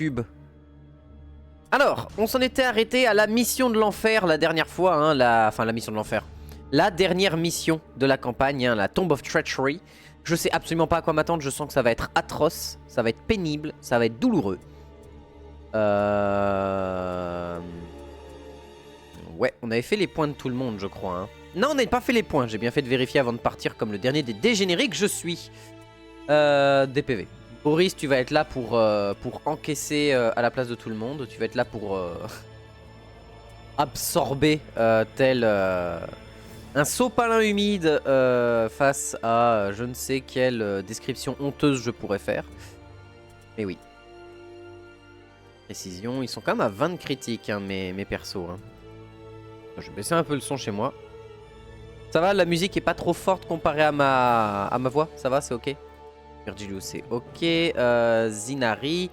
Cube. Alors, on s'en était arrêté à la mission de l'enfer la dernière fois, hein, enfin la mission de l'enfer. La dernière mission de la campagne, hein, la Tomb of Treachery. Je sais absolument pas à quoi m'attendre, je sens que ça va être atroce, ça va être pénible, ça va être douloureux. Ouais, on avait fait les points de tout le monde, je crois. Hein. Non, on n'avait pas fait les points, j'ai bien fait de vérifier avant de partir comme le dernier des dégénérés que je suis. DPV. Boris, tu vas être là pour encaisser à la place de tout le monde. Tu vas être là pour absorber tel un sopalin humide face à je ne sais quelle description honteuse je pourrais faire. Mais oui. Précision, ils sont quand même à 20 critiques, hein, mes persos. Hein. Je vais baisser un peu le son chez moi. Ça va, la musique est pas trop forte comparée à ma voix. Ça va, c'est ok. Virgilio, c'est ok. Zinari,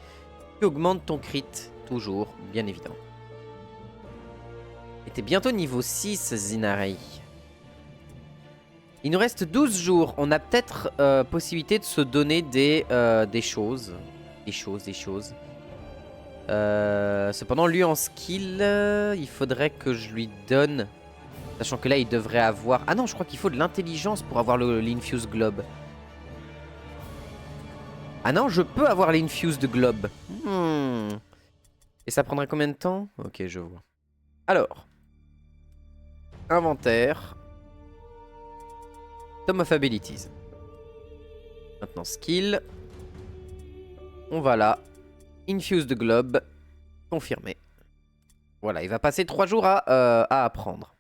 tu augmentes ton crit, toujours, bien évidemment. Et t'es bientôt niveau 6, Zinari. Il nous reste 12 jours. On a peut-être possibilité de se donner des choses. Des choses. Cependant, lui en skill, il faudrait que je lui donne... Sachant que là, il devrait avoir... Ah non, je crois qu'il faut de l'intelligence pour avoir l'Infuse Globe. Ah non, je peux avoir l'Infused Globe. Et ça prendrait combien de temps? Ok, je vois. Alors. Inventaire. Tome of Abilities. Maintenant, skill. On va là. Infused Globe. Confirmé. Voilà, il va passer 3 jours à apprendre.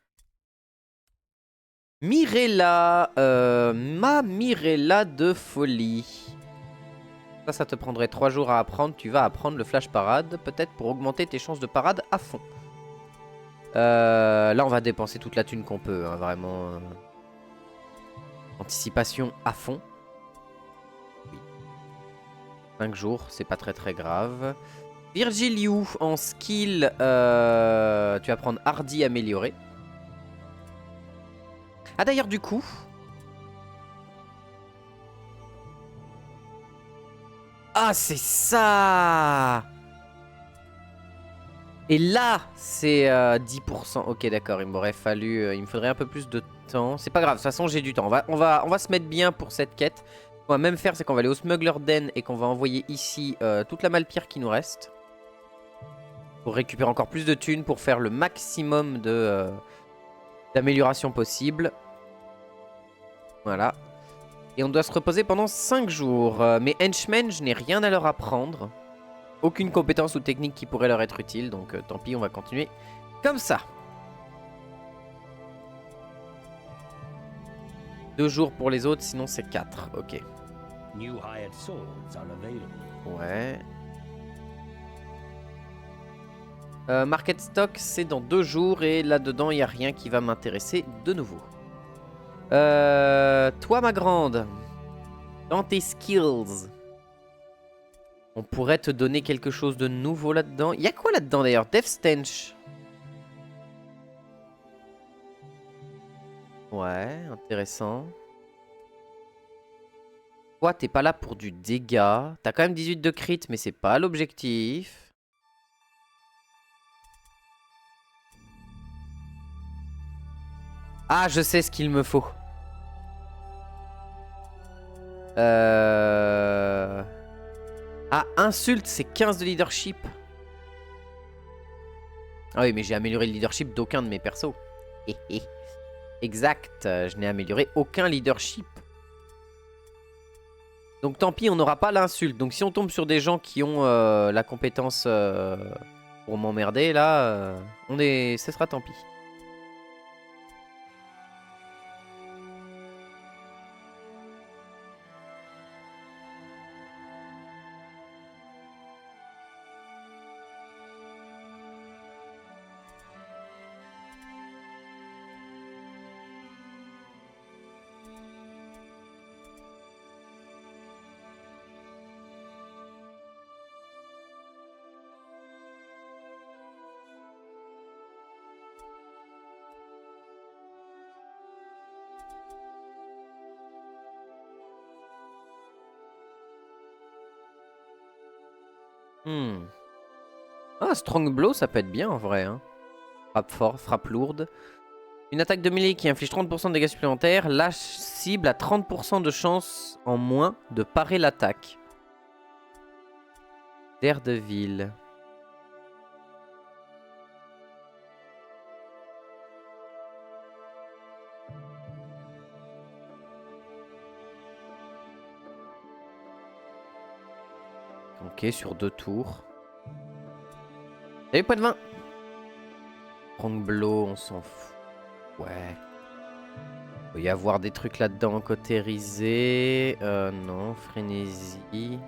Mirella. Ma Mirella de folie. Ça te prendrait 3 jours à apprendre. Tu vas apprendre le flash parade. Peut-être pour augmenter tes chances de parade à fond. Là, on va dépenser toute la thune qu'on peut. Hein, vraiment. Anticipation à fond. Oui. 5 jours, c'est pas très grave. Virgiliou en skill. Tu vas prendre Hardy amélioré. Ah d'ailleurs du coup... Ah c'est ça. Et là c'est 10%. Ok d'accord, il m'aurait fallu... il me faudrait un peu plus de temps. C'est pas grave, de toute façon j'ai du temps. On va se mettre bien pour cette quête. Ce qu'on va même faire c'est qu'on va aller au Smuggler Den et qu'on va envoyer ici toute la malpire qui nous reste. Pour récupérer encore plus de thunes, pour faire le maximum d'amélioration possible. Voilà. Et on doit se reposer pendant 5 jours. Mes henchmen, je n'ai rien à leur apprendre. Aucune compétence ou technique qui pourrait leur être utile. Donc tant pis, on va continuer comme ça. 2 jours pour les autres, sinon c'est 4. Ok. Ouais. Market Stock, c'est dans 2 jours. Et là-dedans, il n'y a rien qui va m'intéresser de nouveau. Toi, ma grande. Dans tes skills. On pourrait te donner quelque chose de nouveau là-dedans. Il y a quoi là-dedans d'ailleurs? Death Stench. Ouais, intéressant. Toi, t'es pas là pour du dégât. T'as quand même 18 de crit, mais c'est pas l'objectif. Ah, je sais ce qu'il me faut. Ah, insulte, c'est 15 de leadership. Ah oui, mais j'ai amélioré le leadership d'aucun de mes persos. Exact, je n'ai amélioré aucun leadership. Donc tant pis, on n'aura pas l'insulte. Donc si on tombe sur des gens qui ont la compétence pour m'emmerder, là, ce sera tant pis. Ah, Strong Blow, ça peut être bien en vrai. Hein. Frappe fort, frappe lourde. Une attaque de mêlée qui inflige 30% de dégâts supplémentaires. La cible a 30% de chance en moins de parer l'attaque. Daredevil. Ok, sur 2 tours. Et point de 20. Strong Blow, on s'en fout. Ouais. Il peut y avoir des trucs là-dedans cautérisés. Non, frénésie.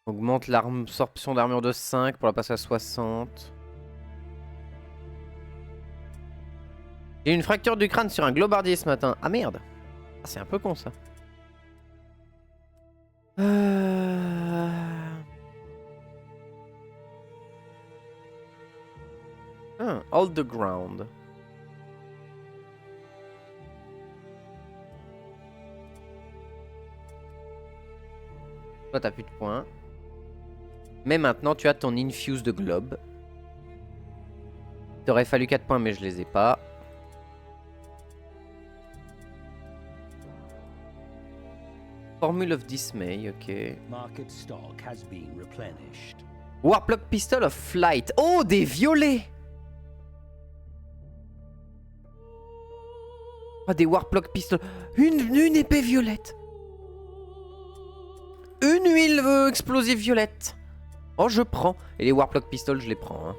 Augmente l'absorption d'armure de 5 pour la passer à 60. J'ai eu une fracture du crâne sur un globardier ce matin. Ah merde. Ah, c'est un peu con ça. Hold the ground. Toi t'as plus de points. Mais maintenant tu as ton infuse de globe. T'aurais fallu 4 points mais je les ai pas. Formule of Dismay, ok. Market stock has been replenished. Warplock Pistol of Flight. Oh, des violets. Ah, des Warplock Pistol. Une épée violette. Une huile explosive violette. Oh, je prends. Et les Warplock Pistol, je les prends. Hein.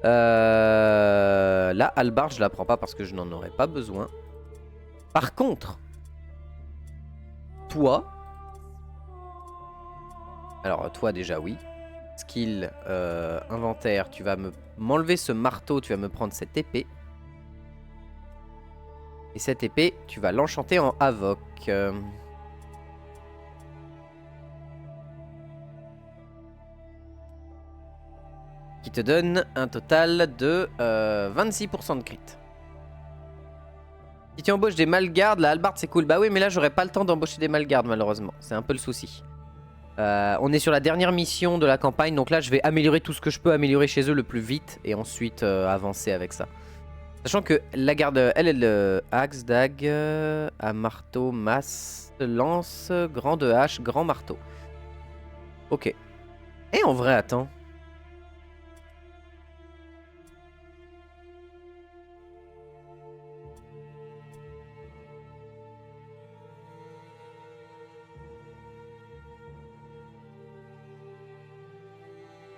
Là, Albarde, je la prends pas parce que je n'en aurais pas besoin. Par contre, toi... Alors, toi déjà, oui. Skill, inventaire, tu vas m'enlever ce marteau, tu vas me prendre cette épée. Et cette épée, tu vas l'enchanter en Havoc. Qui te donne un total de 26% de crit. Si tu embauches des malgardes, la hallebarde c'est cool. Bah oui, mais là j'aurais pas le temps d'embaucher des malgardes malheureusement. C'est un peu le souci. On est sur la dernière mission de la campagne, donc là je vais améliorer tout ce que je peux améliorer chez eux le plus vite et ensuite avancer avec ça. Sachant que la garde, elle axe, dague, à marteau, masse, lance, grande hache, grand marteau. Ok. Et en vrai, attends.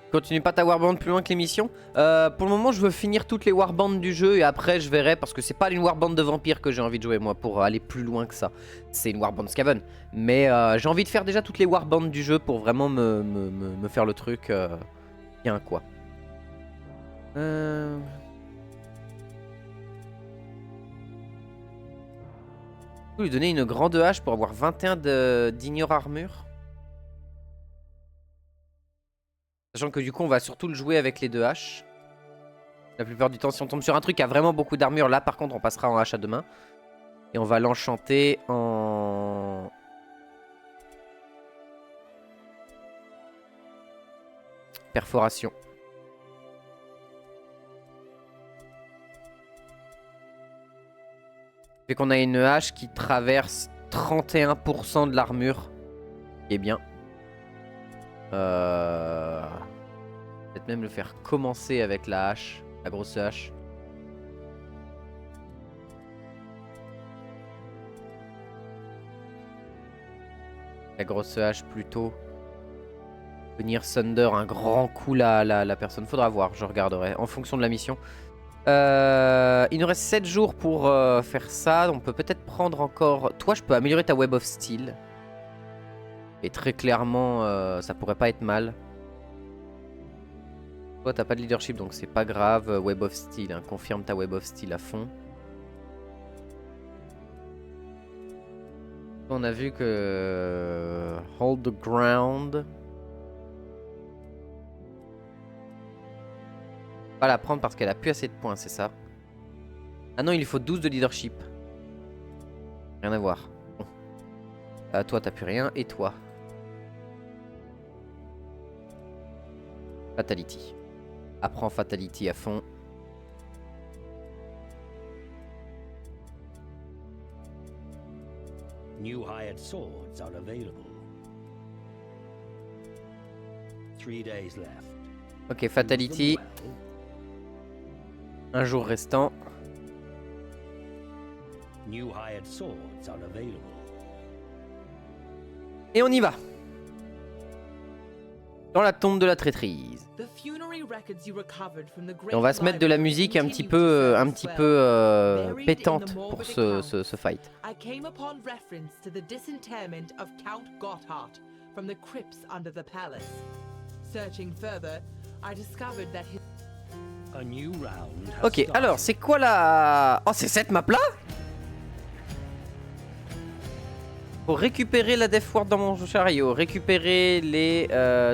Continue pas ta warband plus loin que l'émission. Pour le moment, je veux finir toutes les warbands du jeu et après, je verrai parce que c'est pas une warband de vampire que j'ai envie de jouer moi pour aller plus loin que ça. C'est une warband Skaven. Mais j'ai envie de faire déjà toutes les warbands du jeu pour vraiment me faire le truc bien quoi. Lui donner une grande hache pour avoir 21 d'ignore armure. Sachant que du coup on va surtout le jouer avec les deux haches. La plupart du temps si on tombe sur un truc qui a vraiment beaucoup d'armure, là par contre on passera en hache à deux mains. Et on va l'enchanter en... perforation. Fait qu'on a une hache qui traverse 31% de l'armure. Qui est bien. Peut-être même le faire commencer avec la hache. La grosse hache. La grosse hache plutôt. Venir Thunder un grand coup la personne. Faudra voir, je regarderai. En fonction de la mission. Il nous reste 7 jours pour faire ça. On peut peut-être prendre encore... Toi, je peux améliorer ta Web of Steel. Et très clairement, ça pourrait pas être mal. Toi, t'as pas de leadership, donc c'est pas grave. Web of Steel, hein. Confirme ta Web of Steel à fond. On a vu que... Hold the ground... Pas la prendre parce qu'elle a plus assez de points, c'est ça? Ah non, il lui faut 12 de leadership. Rien à voir. Bon. Toi, t'as plus rien. Et toi? Fatality. Apprends Fatality à fond. New hired swords are available. 3 days left. Ok, Fatality. Un jour restant. New hired swords are available. Et on y va. Dans la tombe de la traîtrise. Et on va se mettre de la musique un petit peu pétante pour ce fight. I came upon reference to the disinterment of Count Gotthard from the crypts under the palace. Searching further, I discovered that his... A new round has Ok, alors c'est quoi la... Oh, c'est cette map là? Faut récupérer la Death Ward dans mon chariot, récupérer les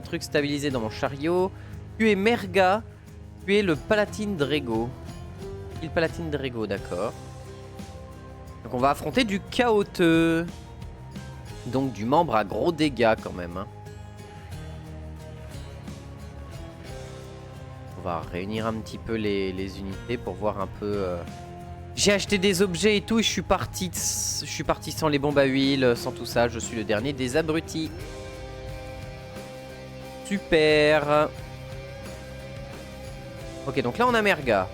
trucs stabilisés dans mon chariot, tuer Merga, tuer le Palatine Drego. Le Palatine Drego, d'accord. Donc on va affronter du chaoteux. Donc du membre à gros dégâts quand même. Hein. On va réunir un petit peu les unités pour voir un peu... J'ai acheté des objets et tout et je suis parti sans les bombes à huile, sans tout ça. Je suis le dernier des abrutis. Super. Ok, donc là on a Merga.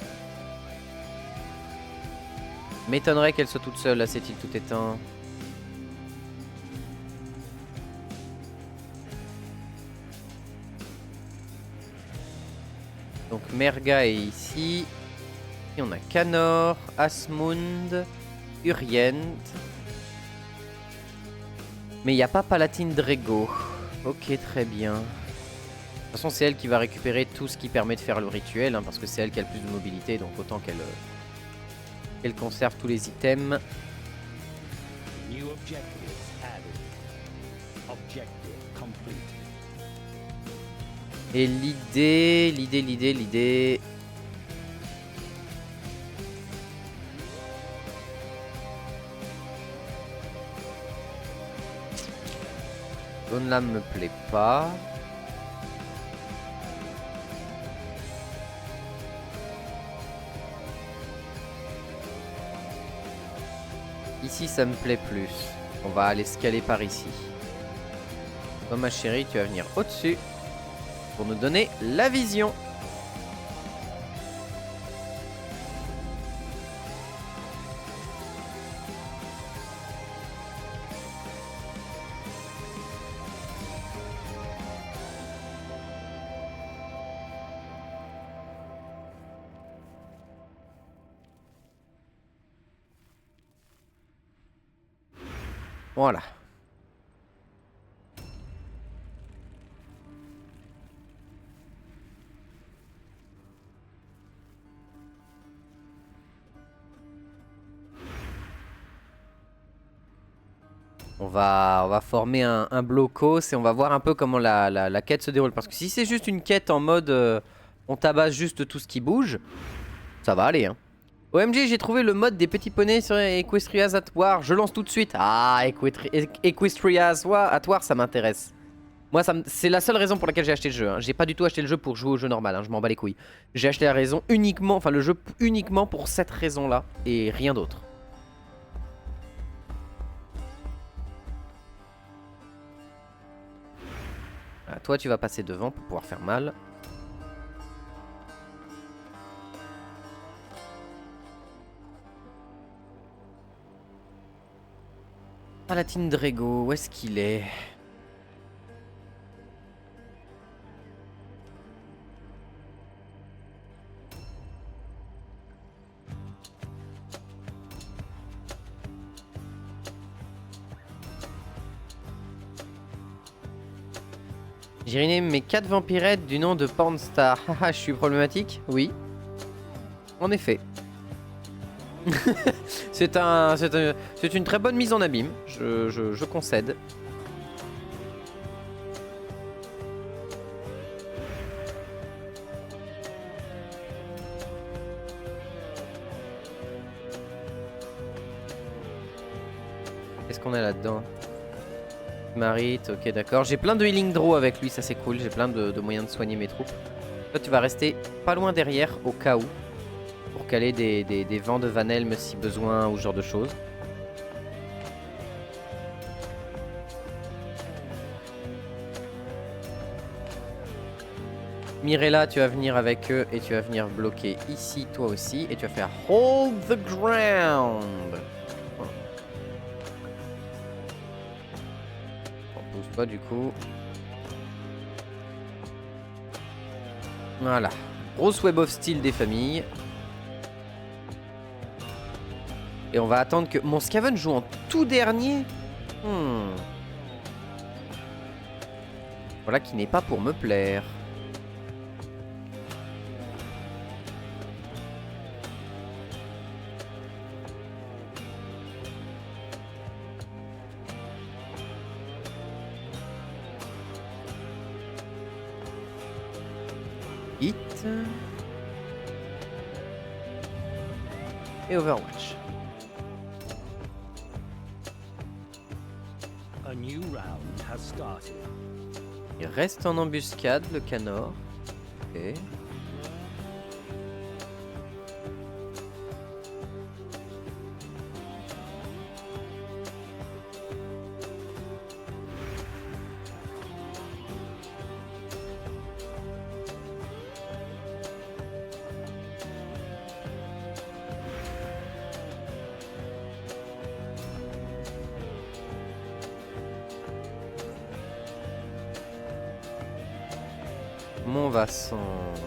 M'étonnerait qu'elle soit toute seule, là c'est-il tout éteint. Donc Merga est ici. Et on a Canor, Asmund, Urient. Mais il n'y a pas Palatine Drego. Ok, très bien. De toute façon, c'est elle qui va récupérer tout ce qui permet de faire le rituel. Hein, parce que c'est elle qui a le plus de mobilité. Donc autant qu'elle conserve tous les items. New objectives added. Objective complete. Et l'idée... Zone là me plaît pas. Ici ça me plaît plus. On va aller scaler par ici. Toi ma chérie, tu vas venir au-dessus pour nous donner la vision. Voilà. On va former un blocos et on va voir un peu comment la quête se déroule. Parce que si c'est juste une quête en mode on tabasse juste tout ce qui bouge, ça va aller. Hein. OMG, j'ai trouvé le mode des petits poneys sur Equestria's at War. Je lance tout de suite. Ah, Equestria's at War, ça m'intéresse. Moi, c'est la seule raison pour laquelle j'ai acheté le jeu. Hein. J'ai pas du tout acheté le jeu pour jouer au jeu normal. Hein. Je m'en bats les couilles. J'ai acheté la raison uniquement, enfin le jeu uniquement pour cette raison-là et rien d'autre. Ah, toi, tu vas passer devant pour pouvoir faire mal. Palatine Drego, où est-ce qu'il est? J'ai renamé mes 4 vampirettes du nom de Pornstar. Haha, je suis problématique? Oui. En effet. C'est une très bonne mise en abîme, je concède. Qu'est-ce qu'on a là-dedans? Marit, ok d'accord. J'ai plein de healing draw avec lui, ça c'est cool. J'ai plein de moyens de soigner mes troupes. Toi tu vas rester pas loin derrière au cas où. Pour caler des vents de Vanelme si besoin ou ce genre de choses. Mirella, tu vas venir avec eux et tu vas venir bloquer ici toi aussi. Et tu vas faire hold the ground. Pousse-toi du coup. Voilà. Grosse web of steel des familles. Et on va attendre que... Mon Scaven joue en tout dernier. Voilà qui n'est pas pour me plaire. Hit. Et Overwatch. A new round has started. Il reste en embuscade le Canor. Ok.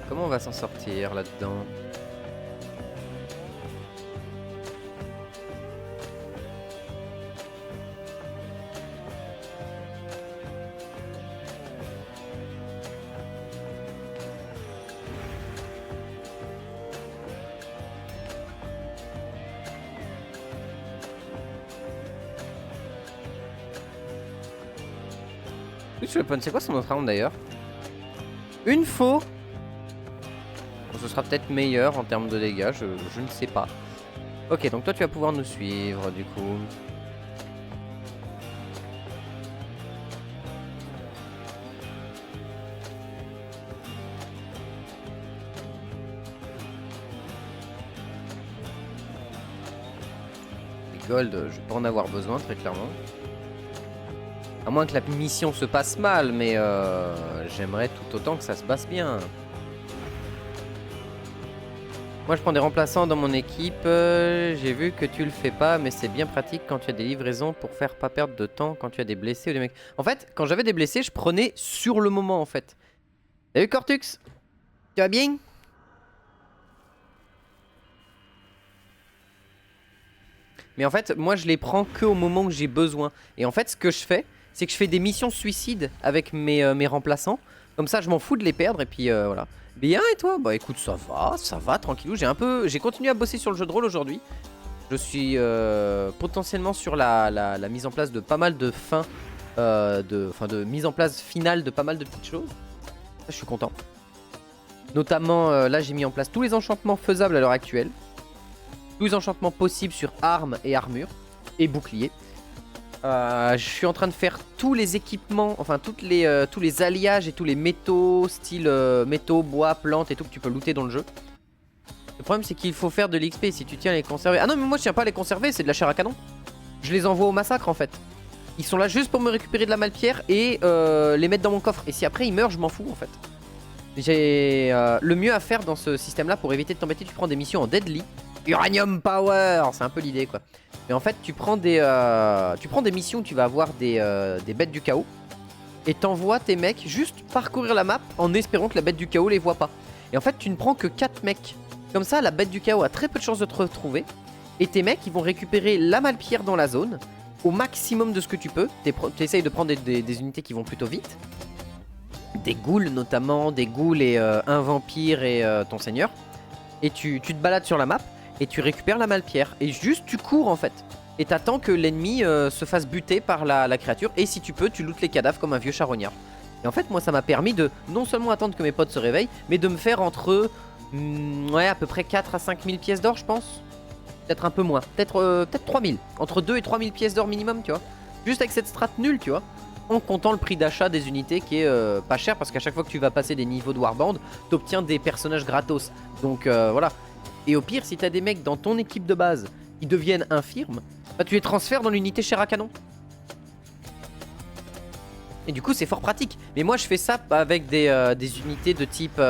Comment on va s'en sortir là-dedans? C'est quoi son autre round d'ailleurs? Une faux. Ce sera peut-être meilleur en termes de dégâts, je ne sais pas. Ok, donc toi tu vas pouvoir nous suivre du coup. Les gold, je vais pas en avoir besoin très clairement. À moins que la mission se passe mal, mais j'aimerais tout autant que ça se passe bien. Moi je prends des remplaçants dans mon équipe, j'ai vu que tu le fais pas, mais c'est bien pratique quand tu as des livraisons pour faire pas perdre de temps quand tu as des blessés ou des mecs. En fait, quand j'avais des blessés, je prenais sur le moment en fait. Salut Cortux, tu vas bien? Mais en fait, moi je les prends que au moment où j'ai besoin. Et en fait, ce que je fais, c'est que je fais des missions suicides avec mes remplaçants. Comme ça, je m'en fous de les perdre et puis voilà. Bien et toi? Bah écoute, ça va, tranquillou. J'ai continué à bosser sur le jeu de rôle aujourd'hui. Je suis potentiellement sur la mise en place de pas mal de fins, de mise en place finale de pas mal de petites choses. Ça, je suis content. Notamment, là, j'ai mis en place tous les enchantements faisables à l'heure actuelle. Tous les enchantements possibles sur armes et armures et boucliers. Je suis en train de faire tous les équipements, enfin tous les alliages et tous les métaux, style métaux, bois, plantes et tout que tu peux looter dans le jeu. Le problème c'est qu'il faut faire de l'XP si tu tiens à les conserver. Ah non mais moi je tiens pas à les conserver, c'est de la chair à canon. Je les envoie au massacre en fait. Ils sont là juste pour me récupérer de la malpierre et les mettre dans mon coffre. Et si après ils meurent, je m'en fous en fait. J'ai le mieux à faire dans ce système là pour éviter de t'embêter, tu prends des missions en deadly. Uranium Power, c'est un peu l'idée quoi. Mais en fait tu prends des missions où tu vas avoir des bêtes du chaos. Et t'envoies tes mecs juste parcourir la map en espérant que la bête du chaos les voit pas. Et en fait tu ne prends que 4 mecs. Comme ça la bête du chaos a très peu de chances de te retrouver. Et tes mecs ils vont récupérer la malpierre dans la zone au maximum de ce que tu peux. T'essayes de prendre des unités qui vont plutôt vite. Des ghouls notamment, des ghouls et un vampire et ton seigneur. Et tu te balades sur la map et tu récupères la malpierre. Et juste tu cours en fait. Et t'attends que l'ennemi se fasse buter par la créature. Et si tu peux, tu lootes les cadavres comme un vieux charognard. Et en fait moi ça m'a permis de non seulement attendre que mes potes se réveillent, mais de me faire entre ouais, à peu près 4 à 5 000 pièces d'or je pense. Peut-être un peu moins. Peut-être 3000. Entre 2 et 3000 pièces d'or minimum, tu vois. Juste avec cette strat nulle, tu vois. En comptant le prix d'achat des unités qui est pas cher. Parce qu'à chaque fois que tu vas passer des niveaux de Warband, t'obtiens des personnages gratos. Donc voilà. Et au pire, si t'as des mecs dans ton équipe de base qui deviennent infirmes, bah, tu les transfères dans l'unité chair à canon. Et du coup c'est fort pratique. Mais moi je fais ça avec des unités de type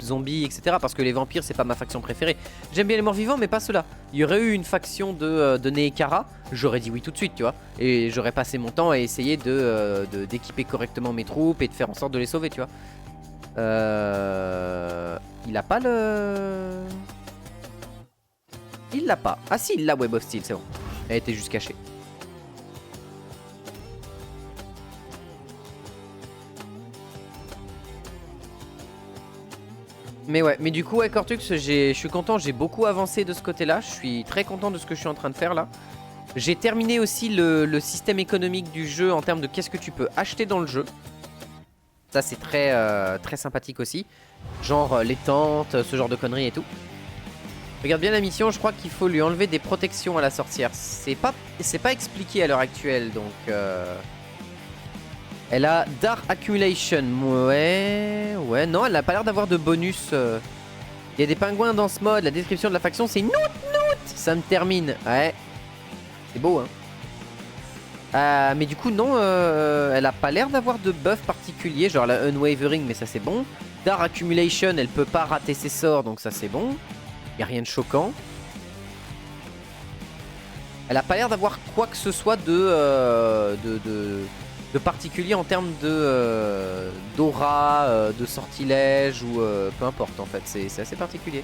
zombie, etc. Parce que les vampires c'est pas ma faction préférée. J'aime bien les morts vivants mais pas ceux-là. Il y aurait eu une faction de Neekara, j'aurais dit oui tout de suite, tu vois. Et j'aurais passé mon temps à essayer d'équiper correctement mes troupes et de faire en sorte de les sauver, tu vois. Il a pas le... Il l'a pas. Ah si, il l'a Web of Steel, c'est bon. Elle était juste cachée. Mais ouais, mais du coup, ouais, Cortux, je suis content, j'ai beaucoup avancé de ce côté-là. Je suis très content de ce que je suis en train de faire là. J'ai terminé aussi le système économique du jeu en termes de qu'est-ce que tu peux acheter dans le jeu. Ça, c'est très sympathique aussi. Genre les tentes, ce genre de conneries et tout. Regarde bien la mission, je crois qu'il faut lui enlever des protections à la sorcière. C'est pas expliqué à l'heure actuelle, donc... Elle a Dark Accumulation. Ouais, non, elle n'a pas l'air d'avoir de bonus. Il y a des pingouins dans ce mode. La description de la faction, c'est Noot. Ça me termine. Ouais. C'est beau, hein. Mais du coup, non, elle a pas l'air d'avoir de buff particulier. Genre la Unwavering, mais ça c'est bon. Dark Accumulation, elle peut pas rater ses sorts, donc ça c'est bon. Y a rien de choquant. Elle a pas l'air d'avoir quoi que ce soit de particulier en termes d'aura, de sortilège ou peu importe en fait, c'est assez particulier.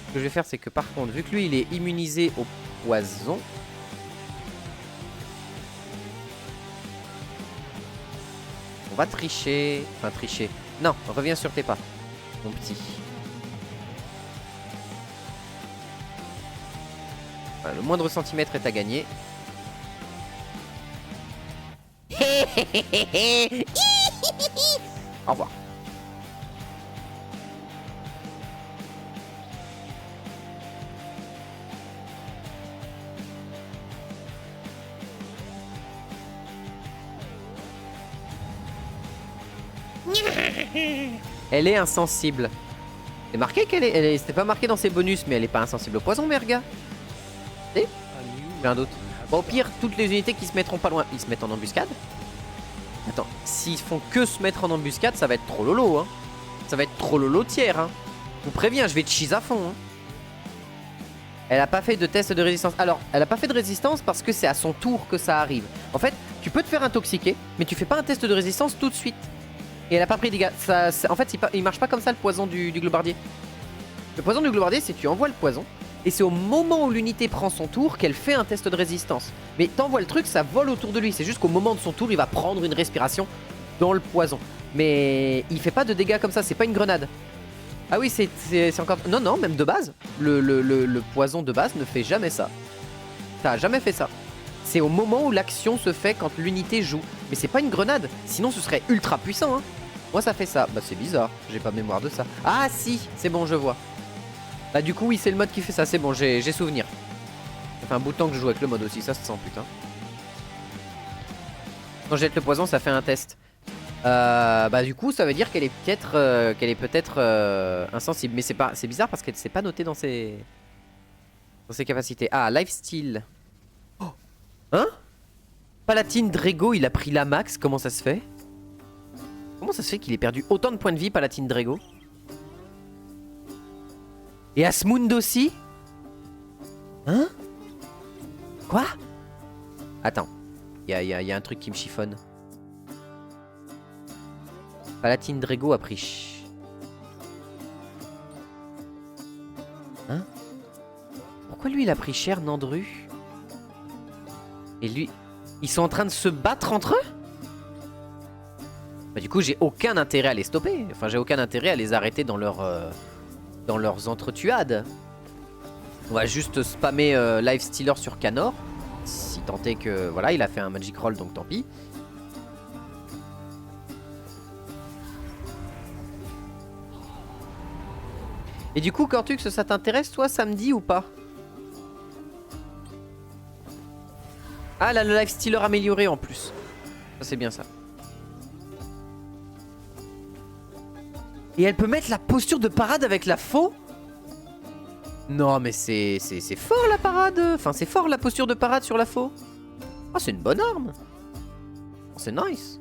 Ce que je vais faire c'est que par contre, vu que lui il est immunisé au poison, on va tricher, enfin tricher, non, reviens sur tes pas, mon petit. Voilà, le moindre centimètre est à gagner. Au revoir. Elle est insensible. C'est marqué qu'elle est... C'était pas marqué dans ses bonus, mais elle est pas insensible au poison, merga. J'ai un doute. Bon, au pire, toutes les unités qui se mettront pas loin, ils se mettent en embuscade. Attends, s'ils font que se mettre en embuscade, ça va être trop lolo, hein. Ça va être trop lolo tiers, hein. Je vous préviens, je vais cheese à fond, hein. Elle a pas fait de test de résistance. Alors, elle a pas fait de résistance parce que c'est à son tour que ça arrive. En fait, tu peux te faire intoxiquer, mais tu fais pas un test de résistance tout de suite. Et elle a pas pris de dégâts. En fait, il marche pas comme ça le poison du globardier. Le poison du globardier, c'est que tu envoies le poison. Et c'est au moment où l'unité prend son tour qu'elle fait un test de résistance. Mais t'envoies le truc, ça vole autour de lui. C'est juste qu'au moment de son tour, il va prendre une respiration dans le poison. Mais il fait pas de dégâts comme ça, c'est pas une grenade. Ah oui, c'est encore... Non, même de base. Le poison de base ne fait jamais ça. Ça a jamais fait ça. C'est au moment où l'action se fait quand l'unité joue. Mais c'est pas une grenade, sinon ce serait ultra puissant, hein. Moi ça fait ça. Bah c'est bizarre, j'ai pas mémoire de ça. Ah si, c'est bon, je vois. Bah du coup oui, c'est le mode qui fait ça, c'est bon, j'ai souvenir. Ça fait un bout de temps que je joue avec le mode aussi, ça se sent, putain. Quand je jette le poison, ça fait un test. Bah du coup ça veut dire qu'elle est peut-être insensible. Mais c'est bizarre parce qu'elle s'est pas notée dans ses capacités. Ah, lifesteal. Oh. Hein? Palatine Drago, il a pris la max, comment ça se fait? Comment ça se fait qu'il ait perdu autant de points de vie, Palatine Drago? Et Asmund aussi? Hein? Quoi? Attends, il y a un truc qui me chiffonne. Palatine Drago a pris... Hein? Pourquoi lui il a pris cher, Nandru? Et lui... Ils sont en train de se battre entre eux? Bah du coup j'ai aucun intérêt à les stopper. Enfin j'ai aucun intérêt à les arrêter dans leurs entretuades. On va juste spammer Lifestealer sur Canor. Si tant est que... Voilà, il a fait un Magic Roll donc tant pis. Et du coup Cortux, ça t'intéresse toi samedi ou pas? Ah, là, le lifestealer amélioré en plus. Ça, c'est bien ça. Et elle peut mettre la posture de parade avec la faux? Non, mais c'est fort la parade. Enfin, c'est fort la posture de parade sur la faux. Ah, c'est une bonne arme. Oh, c'est nice.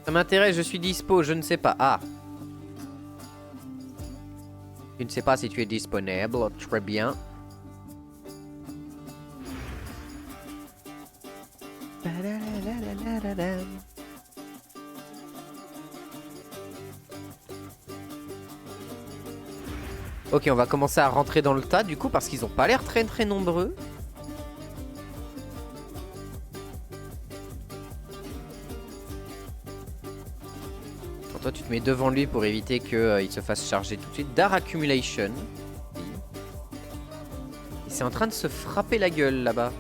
Ça m'intéresse, je suis dispo, je ne sais pas. Ah. Je ne sais pas si tu es disponible. Très bien. Ok, on va commencer à rentrer dans le tas du coup parce qu'ils ont pas l'air très très nombreux. Bon, toi tu te mets devant lui pour éviter qu'il se fasse charger tout de suite. Dar Accumulation. Et c'est en train de se frapper la gueule là-bas.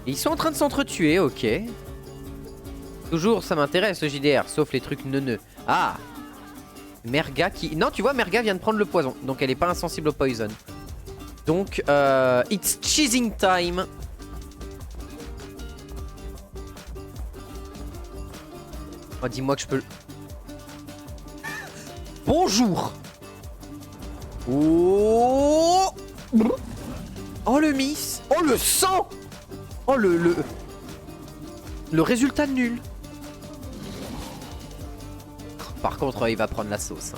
Et ils sont en train de s'entretuer, ok. Toujours ça m'intéresse le JDR, sauf les trucs neuneux. Ah! Merga qui... Non, tu vois, Merga vient de prendre le poison. Donc elle est pas insensible au poison. Donc, it's cheesing time. Oh, dis-moi que je peux... Bonjour. Oh, oh le miss. Oh le sang. Oh le résultat nul. Par contre, il va prendre la sauce.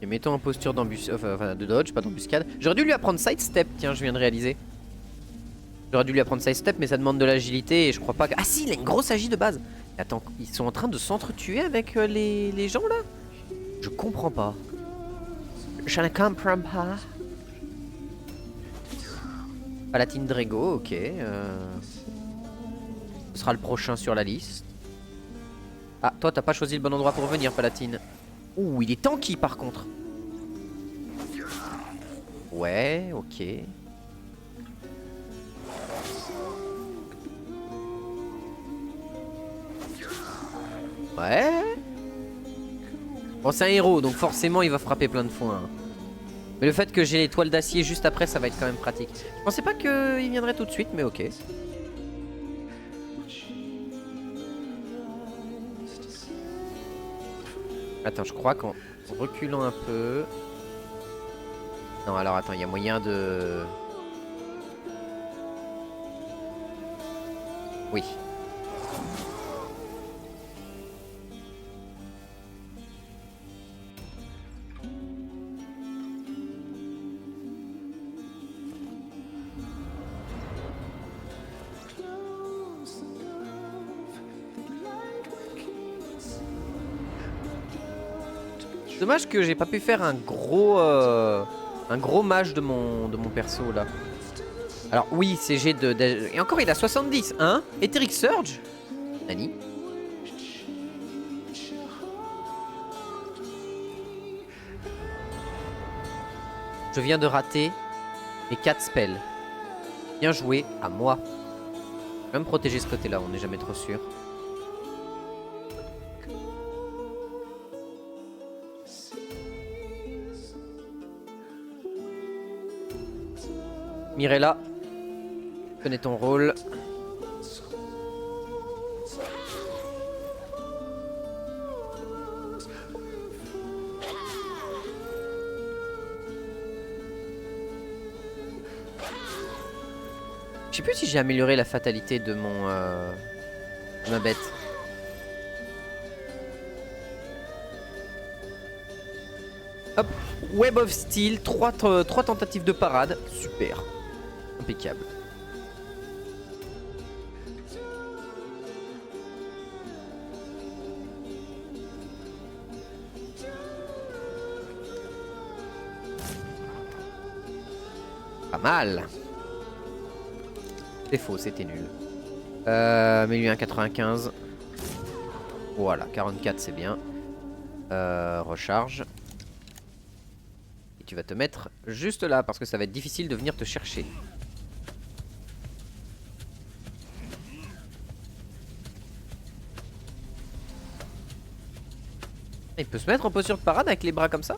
Et mettons en posture de dodge, pas d'embuscade. J'aurais dû lui apprendre sidestep, tiens, je viens de réaliser. J'aurais dû lui apprendre sidestep, mais ça demande de l'agilité et je crois pas que... Ah si, il a une grosse agi de base. Attends, ils sont en train de s'entretuer avec les gens là? Je comprends pas. Je ne comprends pas. Palatine Drago, ok. Ce sera le prochain sur la liste. Ah, toi t'as pas choisi le bon endroit pour venir, Palatine. Ouh, il est tanky par contre. Ouais, ok. Ouais. Bon, c'est un héros, donc forcément il va frapper plein de fois. Hein. Mais le fait que j'ai les toiles d'acier juste après, ça va être quand même pratique. Je pensais pas qu'il viendrait tout de suite, mais ok. Attends, je crois qu'en reculant un peu... Non, alors attends, il y a moyen de... Oui. Dommage que j'ai pas pu faire un gros mage de mon perso là. Alors oui, c'est G de... Et encore il a 70, hein? Etheric Surge? Nani? Je viens de rater mes 4 spells. Bien joué à moi. Je vais me protéger ce côté là, on n'est jamais trop sûr. Mirella, connais ton rôle. Je sais plus si j'ai amélioré la fatalité de mon de ma bête. Hop, Web of Steel, 3 tentatives de parade, super. Impeccable. Pas mal. C'est faux, c'était nul. Mets-lui un 95. Voilà, 44 c'est bien. Recharge. Et tu vas te mettre juste là parce que ça va être difficile de venir te chercher. Il peut se mettre en posture de parade avec les bras comme ça.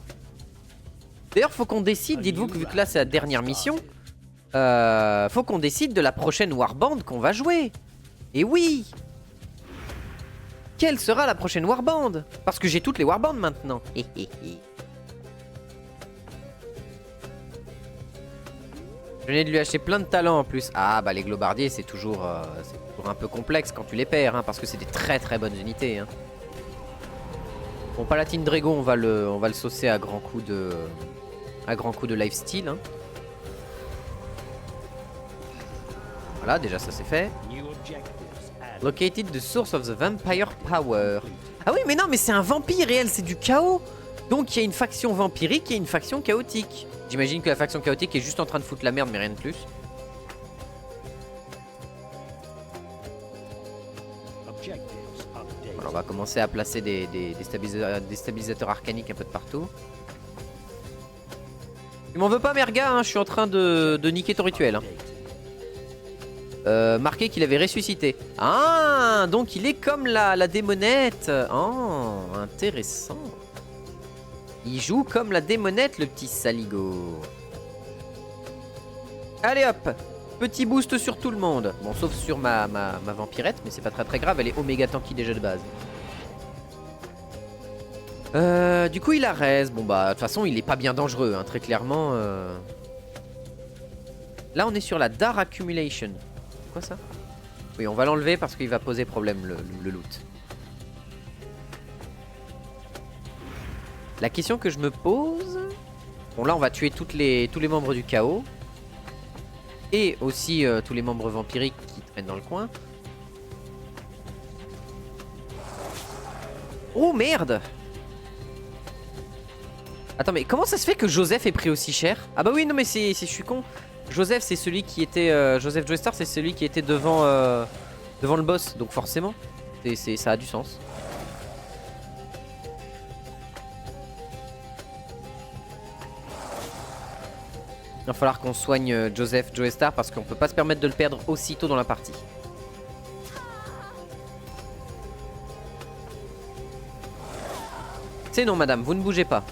D'ailleurs faut qu'on décide, dites-vous que vu que là c'est la dernière mission, faut qu'on décide de la prochaine warband qu'on va jouer. Et oui! Quelle sera la prochaine warband? Parce que j'ai toutes les warbands maintenant. Je venais de lui acheter plein de talents en plus. Ah bah les globardiers c'est toujours un peu complexe quand tu les perds, hein, parce que c'est des très très bonnes unités. Hein. Bon, Palatine Drago, on va le saucer à grands coups de lifesteal. Hein. Voilà, déjà ça c'est fait. New objectives added. Located the source of the vampire power. Ah oui, mais non, mais c'est un vampire réel, c'est du chaos. Donc il y a une faction vampirique et une faction chaotique. J'imagine que la faction chaotique est juste en train de foutre la merde, mais rien de plus. Objectives updated. Voilà, on va commencer à placer des stabilisateurs arcaniques un peu de partout. Tu m'en veux pas, Merga, hein, je suis en train de niquer ton rituel. Hein. Marqué qu'il avait ressuscité. Ah, donc il est comme la démonette. Oh, intéressant. Il joue comme la démonette, le petit saligo. Allez hop, petit boost sur tout le monde. Bon, sauf sur ma vampirette, mais c'est pas très grave, elle est oméga tanky déjà de base. Du coup il a raise. Bon bah de toute façon il est pas bien dangereux, hein, très clairement. Là on est sur la Dar Accumulation. C'est quoi ça? Oui, on va l'enlever parce qu'il va poser problème le loot. La question que je me pose... Bon là on va tuer tous les membres du chaos. Et aussi tous les membres vampiriques qui traînent dans le coin. Oh merde! Attends, mais comment ça se fait que Joseph est pris aussi cher? Ah bah oui, non mais je suis con. Joseph c'est celui qui était... Joseph Joestar c'est celui qui était devant le boss. Donc forcément, ça a du sens. Il va falloir qu'on soigne Joseph Joestar parce qu'on peut pas se permettre de le perdre aussitôt dans la partie. C'est non madame, vous ne bougez pas.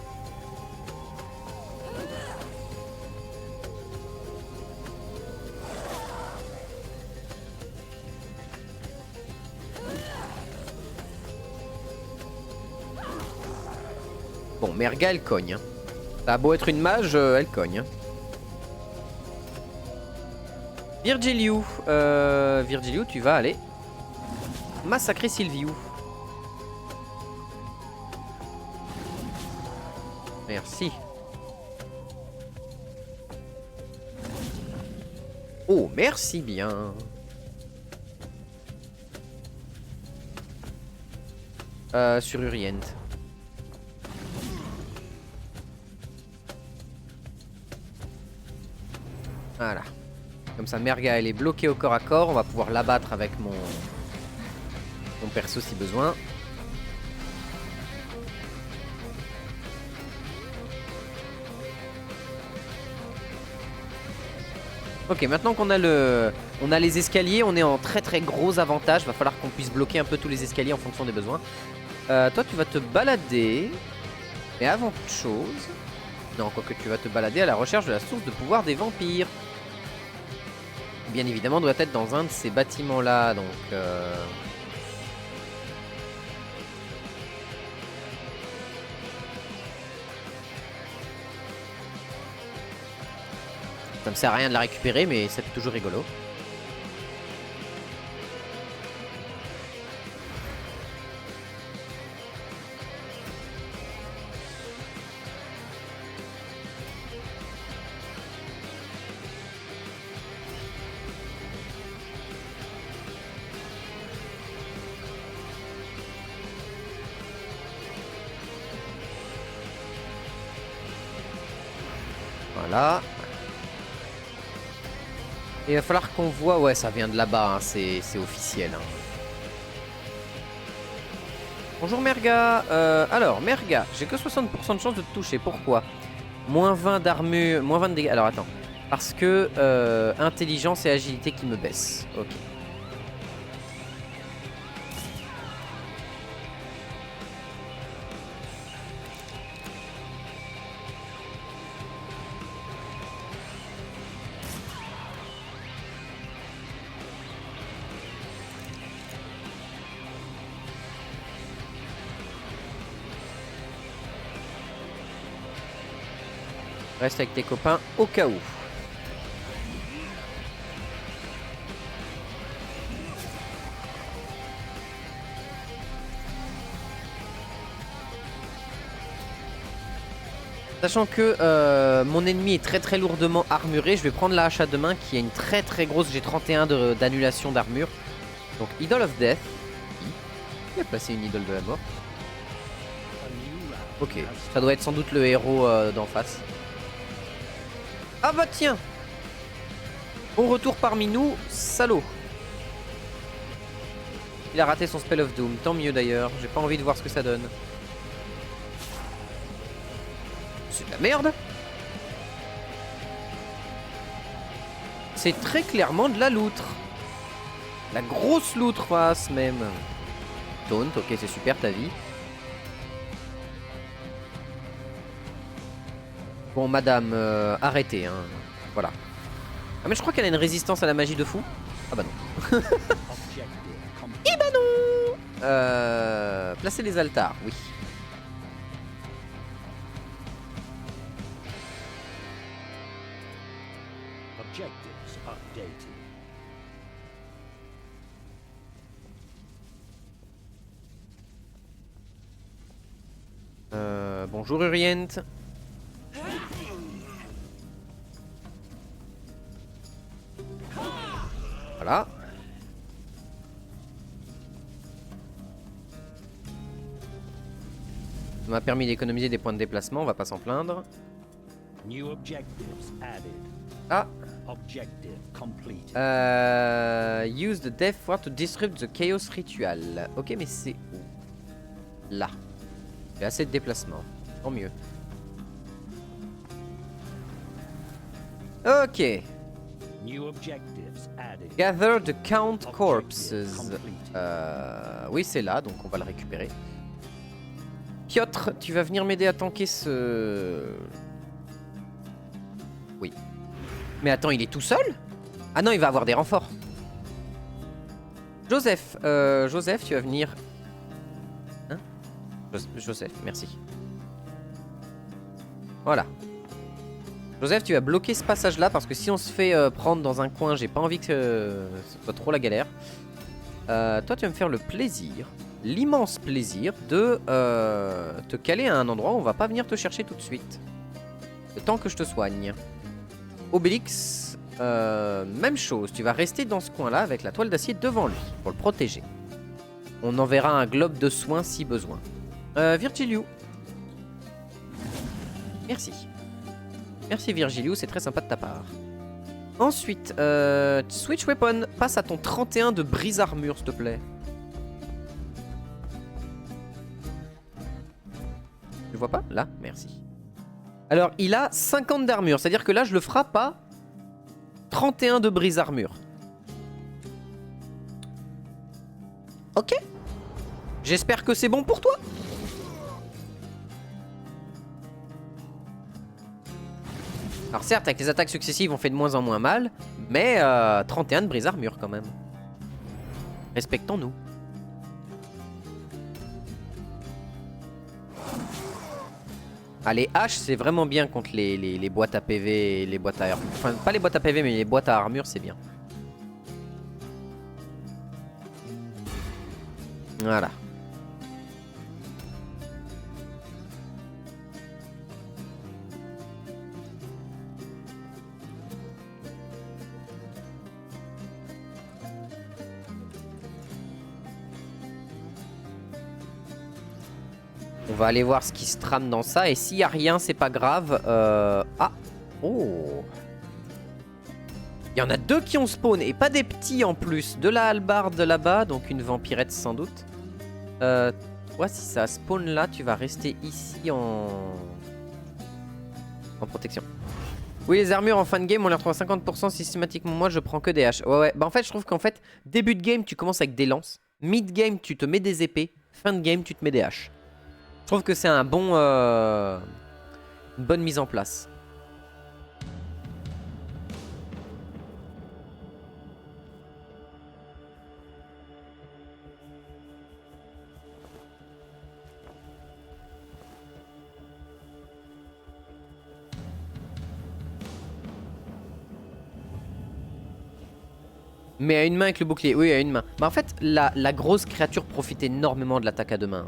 Bon, Merga elle cogne. Hein. Ça a beau être une mage, elle cogne. Hein. Virgiliou, Virgiliou, tu vas aller massacrer Sylviou. Merci. Oh, merci bien. Sur Urient. Voilà. Comme ça, Merga, elle est bloquée au corps à corps. On va pouvoir l'abattre avec mon perso si besoin. Ok, maintenant qu'on a les escaliers, on est en très gros avantage. Va falloir qu'on puisse bloquer un peu tous les escaliers en fonction des besoins. Toi, tu vas te balader. Mais avant toute chose... Non, quoique tu vas te balader à la recherche de la source de pouvoir des vampires. Bien évidemment, doit être dans un de ces bâtiments-là, donc... Ça me sert à rien de la récupérer, mais c'est toujours rigolo. Voilà. Et il va falloir qu'on voit... Ouais, ça vient de là-bas, hein, c'est officiel. Hein. Bonjour Merga. Alors, Merga, j'ai que 60% de chance de te toucher. Pourquoi? Moins 20 d'armure, moins 20 de dégâts. Alors attends. Parce que intelligence et agilité qui me baissent. Ok. Reste avec tes copains au cas où. Sachant que mon ennemi est très lourdement armuré, je vais prendre la hache à deux mains qui a une très grosse G31 d'annulation d'armure. Donc Idol of Death. Il a placé une idole de la mort. Ok, ça doit être sans doute le héros d'en face. Ah bah tiens! Bon retour parmi nous, salaud! Il a raté son Spell of Doom, tant mieux d'ailleurs, j'ai pas envie de voir ce que ça donne. C'est de la merde! C'est très clairement de la loutre. La grosse loutre face même. Taunt, ok c'est super ta vie. Bon madame, arrêtez hein. Voilà. Ah mais je crois qu'elle a une résistance à la magie de fou. Ah bah non. Eh bah non. Placer les altares, oui. Objectives updated. Bonjour Urient. Voilà. Ça m'a permis d'économiser des points de déplacement, on va pas s'en plaindre. New objectives added. Ah. Objective completed. Use the Death Ward to disrupt the Chaos Ritual. Ok, mais c'est où? Là. J'ai assez de déplacement. Tant mieux. Ok. New objectives added. Gather the Count Corpses. Objective complete. Oui, c'est là, donc on va le récupérer. Piotr, tu vas venir m'aider à tanker ce... Oui. Mais attends, il est tout seul? Ah non, il va avoir des renforts. Joseph, Joseph, tu vas venir... Hein? Joseph, merci. Voilà. Joseph, tu vas bloquer ce passage-là parce que si on se fait prendre dans un coin, j'ai pas envie que ce soit trop la galère. Toi, tu vas me faire le plaisir, l'immense plaisir de te caler à un endroit où on va pas venir te chercher tout de suite. Le temps que je te soigne. Obélix, même chose. Tu vas rester dans ce coin-là avec la toile d'acier devant lui pour le protéger. On enverra un globe de soins si besoin. Virgiliu. Merci. Merci Virgiliu, c'est très sympa de ta part. Ensuite, Switch Weapon, passe à ton 31 de brise armure, s'il te plaît. Tu le vois pas? Là, merci. Alors, il a 50 d'armure, c'est-à-dire que là, je le frappe à 31 de brise armure. Ok. J'espère que c'est bon pour toi. Alors certes, avec les attaques successives, on fait de moins en moins mal, mais 31 de brise armure quand même. Respectons-nous. Ah, les haches, c'est vraiment bien contre les boîtes à PV et les boîtes à armure. Enfin, pas les boîtes à PV, mais les boîtes à armure, c'est bien. Voilà. On va aller voir ce qui se trame dans ça. Et s'il n'y a rien, c'est pas grave. Ah. Oh. Il y en a 2 qui ont spawn et pas des petits en plus. De la hallebarde là-bas, donc une vampirette sans doute. Toi, si ça spawn là, tu vas rester ici en protection. Oui, les armures en fin de game, on les retrouve à 50% systématiquement. Moi, je prends que des haches. Ouais, ouais. Bah, en fait, je trouve qu'en fait, début de game, tu commences avec des lances. Mid game, tu te mets des épées. Fin de game, tu te mets des haches. Je trouve que c'est un bon, une bonne mise en place. Mais à une main avec le bouclier, oui à une main. Bah en fait la grosse créature profite énormément de l'attaque à 2 mains.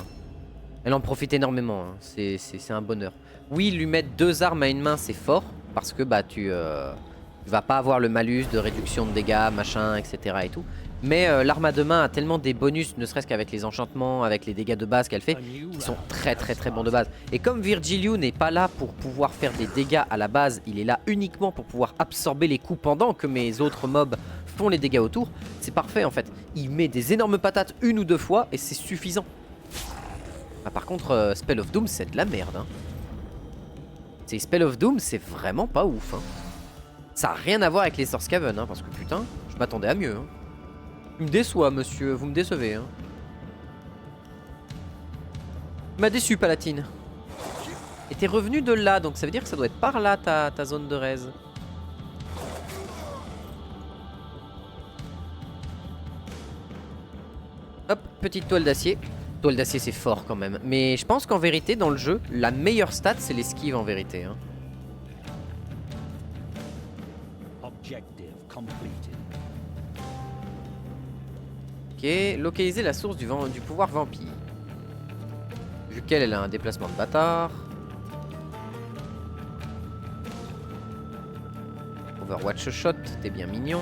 Elle en profite énormément, hein. C'est un bonheur. Oui, lui mettre 2 armes à une main c'est fort. Parce que bah tu vas pas avoir le malus de réduction de dégâts, machin, etc. et tout. Mais l'arme à 2 mains a tellement des bonus, ne serait-ce qu'avec les enchantements, avec les dégâts de base qu'elle fait, qui sont très bons de base. Et comme Virgiliu n'est pas là pour pouvoir faire des dégâts à la base, il est là uniquement pour pouvoir absorber les coups pendant que mes autres mobs font les dégâts autour, c'est parfait en fait. Il met des énormes patates 1 ou 2 fois et c'est suffisant. Bah, par contre, Spell of Doom c'est de la merde. Hein. Spell of Doom c'est vraiment pas ouf. Hein. Ça a rien à voir avec les Sourcehaven, hein, parce que putain, je m'attendais à mieux. Hein. Il me déçoit, monsieur, vous me décevez. Hein. Il m'a déçu, Palatine. Et t'es revenu de là, donc ça veut dire que ça doit être par là ta zone de raise. Hop, petite toile d'acier. Toile d'acier c'est fort quand même. Mais je pense qu'en vérité dans le jeu, la meilleure stat c'est l'esquive en vérité. Hein. Objective completed. Ok, localiser la source du pouvoir vampire. Vu qu'elle a un déplacement de bâtard. Overwatch shot, t'es bien mignon.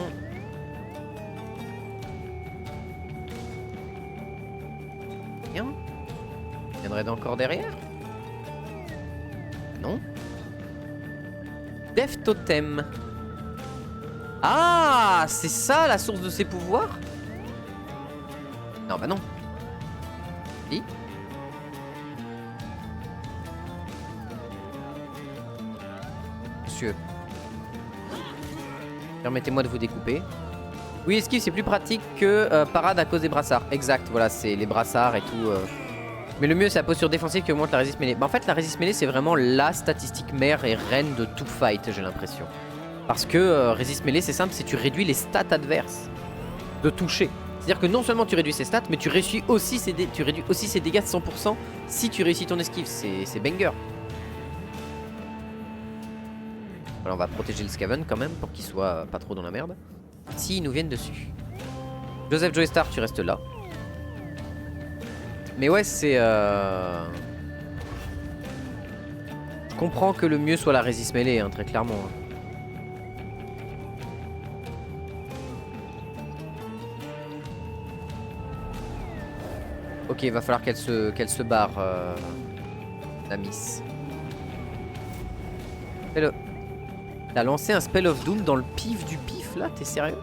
Rien. Il viendrait d'encore derrière? Non. Death Totem. Ah, c'est ça la source de ses pouvoirs? Non, bah non. Si. Monsieur. Permettez-moi de vous découper. Oui, esquive c'est plus pratique que parade à cause des brassards. Exact, voilà, c'est les brassards et tout. Mais le mieux c'est la posture défensive qui augmente la résist mêlée. Bah, en fait la résist mêlée c'est vraiment la statistique mère et reine de tout fight, j'ai l'impression. Parce que résist mêlée c'est simple, c'est tu réduis les stats adverses de toucher. C'est-à-dire que non seulement tu réduis ses stats, mais tu réduis aussi ses dégâts de 100% si tu réussis ton esquive. C'est banger. Voilà, on va protéger le Skaven quand même pour qu'il soit pas trop dans la merde. S'ils nous viennent dessus. Joseph Joestar, tu restes là. Mais ouais, c'est... Je comprends que le mieux soit la résist mêlée, hein, très clairement. Hein. Ok, il va falloir qu'elle se barre, la miss. Fais-le. T'as lancé un Spell of Doom dans le pif du pif là? T'es sérieux?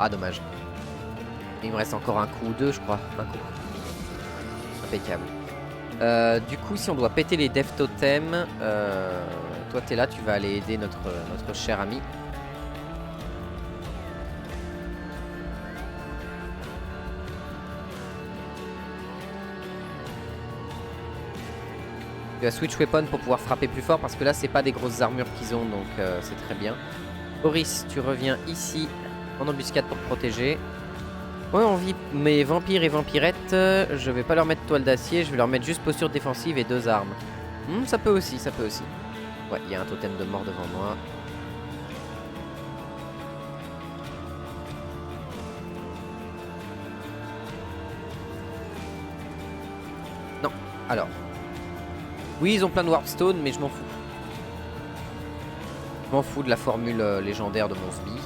Ah dommage. Il me reste encore un coup ou deux je crois. Un coup. Impeccable. Du coup si on doit péter les Death Totem, toi t'es là, tu vas aller aider notre cher ami. Tu vas switch weapon pour pouvoir frapper plus fort parce que là c'est pas des grosses armures qu'ils ont donc c'est très bien. Boris tu reviens ici en embuscade pour te protéger. Ouais, on vit mes vampires et vampirettes, je vais pas leur mettre toile d'acier, je vais leur mettre juste posture défensive et 2 armes. Ça peut aussi, ça peut aussi. Ouais, il y a un totem de mort devant moi. Non, alors. Oui, ils ont plein de Warpstone, mais je m'en fous. Je m'en fous de la formule légendaire de mon sbi.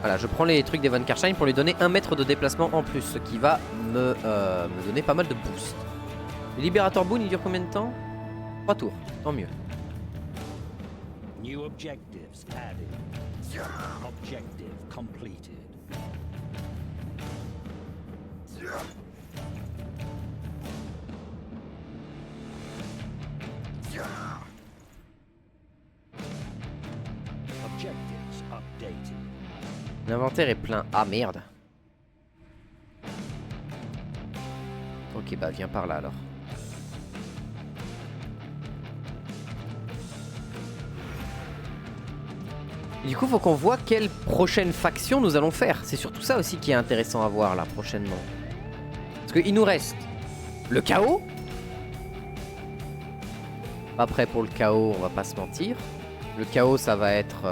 Voilà, je prends les trucs des Von Karstein pour lui donner 1 mètre de déplacement en plus, ce qui va me donner pas mal de boost. Le Libérateur Boon, il dure combien de temps? 3 tours, tant mieux. New objectives added. Objective completed. Objectives updated. L'inventaire est plein. Ah merde. Ok, bah viens par là alors. Et du coup, faut qu'on voit quelle prochaine faction nous allons faire. C'est surtout ça aussi qui est intéressant à voir là prochainement. Parce qu'il nous reste le chaos. Pas prêt pour le chaos, on va pas se mentir. Le chaos, ça va être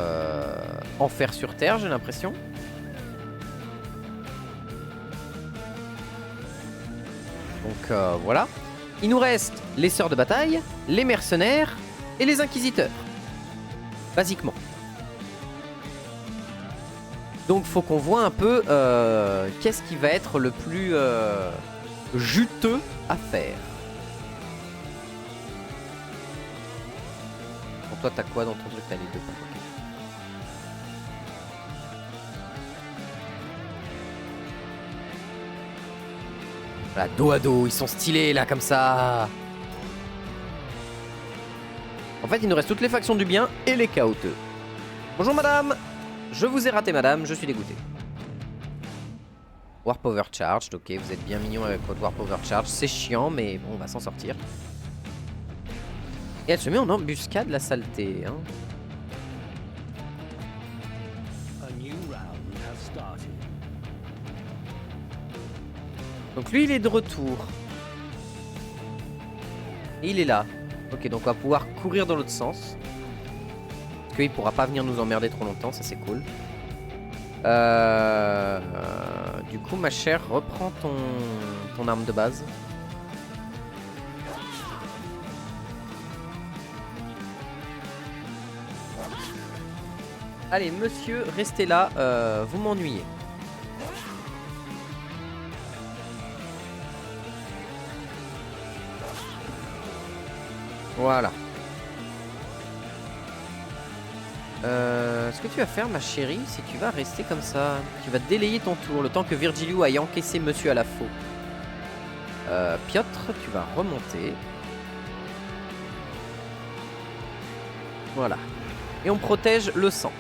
enfer sur terre, j'ai l'impression. Donc voilà. Il nous reste les sœurs de bataille, les mercenaires et les inquisiteurs. Basiquement. Donc faut qu'on voit un peu qu'est-ce qui va être le plus juteux à faire. Bon, toi t'as quoi dans ton truc? T'as les deux. Okay. Voilà, dos à dos, ils sont stylés là comme ça. En fait il nous reste toutes les factions du bien et les chaoteux. Bonjour madame. Je vous ai raté madame, je suis dégoûté. Warp Overcharged, ok, vous êtes bien mignon avec votre Warp Overcharged. C'est chiant mais bon, on va s'en sortir. Et elle se met en embuscade la saleté, hein. A new round has started. Donc lui il est de retour. Et il est là. Ok, donc on va pouvoir courir dans l'autre sens. Parce qu'il pourra pas venir nous emmerder trop longtemps, ça c'est cool. Du coup ma chère, reprends ton arme de base. Allez monsieur, restez là, vous m'ennuyez. Voilà. Ce que tu vas faire ma chérie, c'est que tu vas rester comme ça. Tu vas délayer ton tour le temps que Virgiliou aille encaisser monsieur à la faux. Piotr, tu vas remonter. Voilà. Et on protège le centre.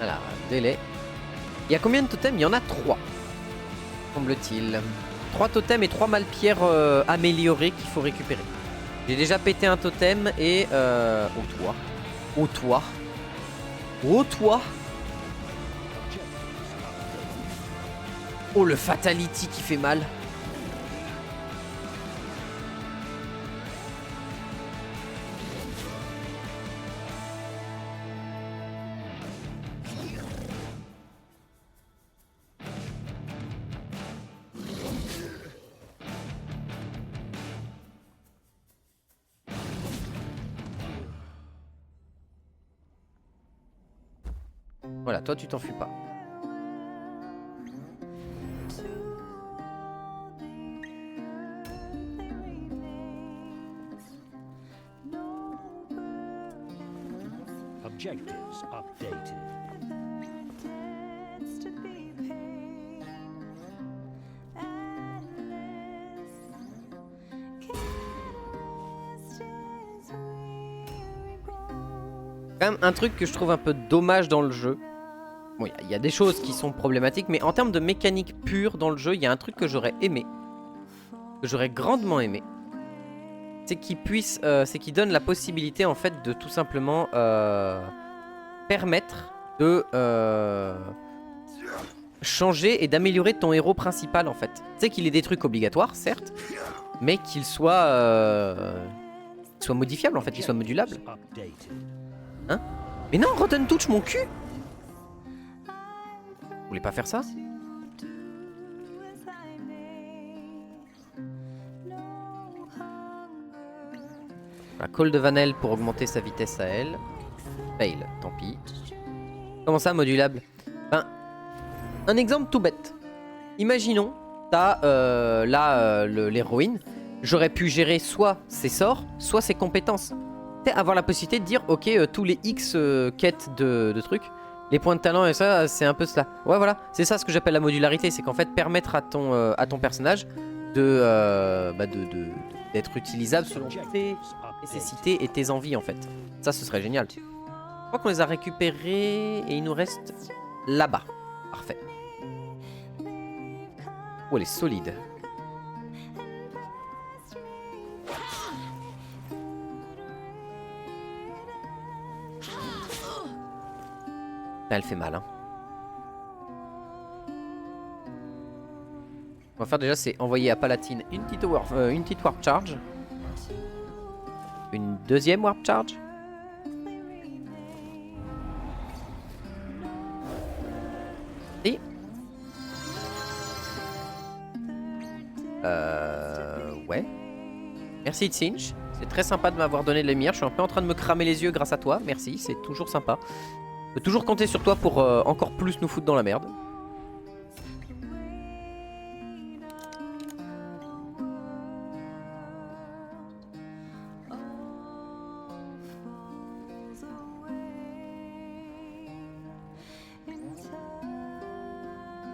Voilà, délai. Il y a combien de totems? Il y en a 3, semble-t-il. 3 totems et 3 malpierres améliorées qu'il faut récupérer. J'ai déjà pété un totem et... au toit. Au toit. Au toit. Oh, le Fatality qui fait mal. Voilà, toi tu t'enfuis pas. Objectives updated. Quand même un truc que je trouve un peu dommage dans le jeu. Bon, il y a des choses qui sont problématiques, mais en termes de mécanique pure dans le jeu, il y a un truc que j'aurais aimé. Que j'aurais grandement aimé. C'est qu'il puisse, c'est qu'il donne la possibilité en fait de tout simplement permettre de changer et d'améliorer ton héros principal en fait. Tu sais qu'il ait des trucs obligatoires, certes, mais qu'il soit modifiable en fait, qu'il soit modulable. Hein? Mais non, Rotten Touch, mon cul! Vous voulez pas faire ça? Voilà, Call de Vanel pour augmenter sa vitesse à elle. Fail, tant pis. Comment ça, modulable? Ben, un exemple tout bête. Imaginons, t'as l'héroïne. J'aurais pu gérer soit ses sorts, soit ses compétences. Avoir la possibilité de dire, ok, tous les X quêtes de trucs, les points de talent et ça, c'est un peu cela. Ouais, voilà, c'est ça ce que j'appelle la modularité. C'est qu'en fait, permettre à ton personnage d'être utilisable selon tes nécessités et tes envies, en fait. Ça, ce serait génial. Je crois qu'on les a récupérés et il nous reste là-bas. Parfait. Oh, elle est solide. Elle fait mal, hein. On va faire déjà, c'est envoyer à Palatine une petite warp charge. Une deuxième warp charge. Et... ouais. Merci Tsinch. C'est très sympa de m'avoir donné de la lumière. Je suis un peu en train de me cramer les yeux grâce à toi. Merci, c'est toujours sympa. On peut toujours compter sur toi pour encore plus nous foutre dans la merde.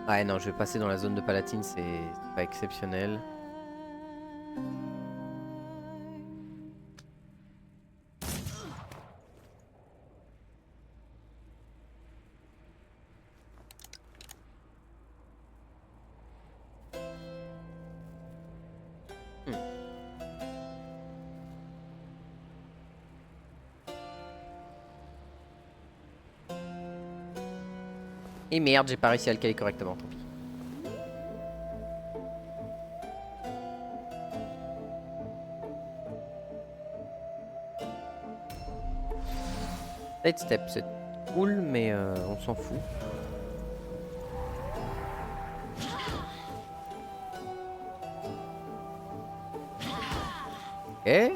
Ouais non, je vais passer dans la zone de Palatine, c'est pas exceptionnel. Et merde, j'ai pas réussi à le caler correctement, tant pis. Sidestep, c'est cool, mais on s'en fout. Ok.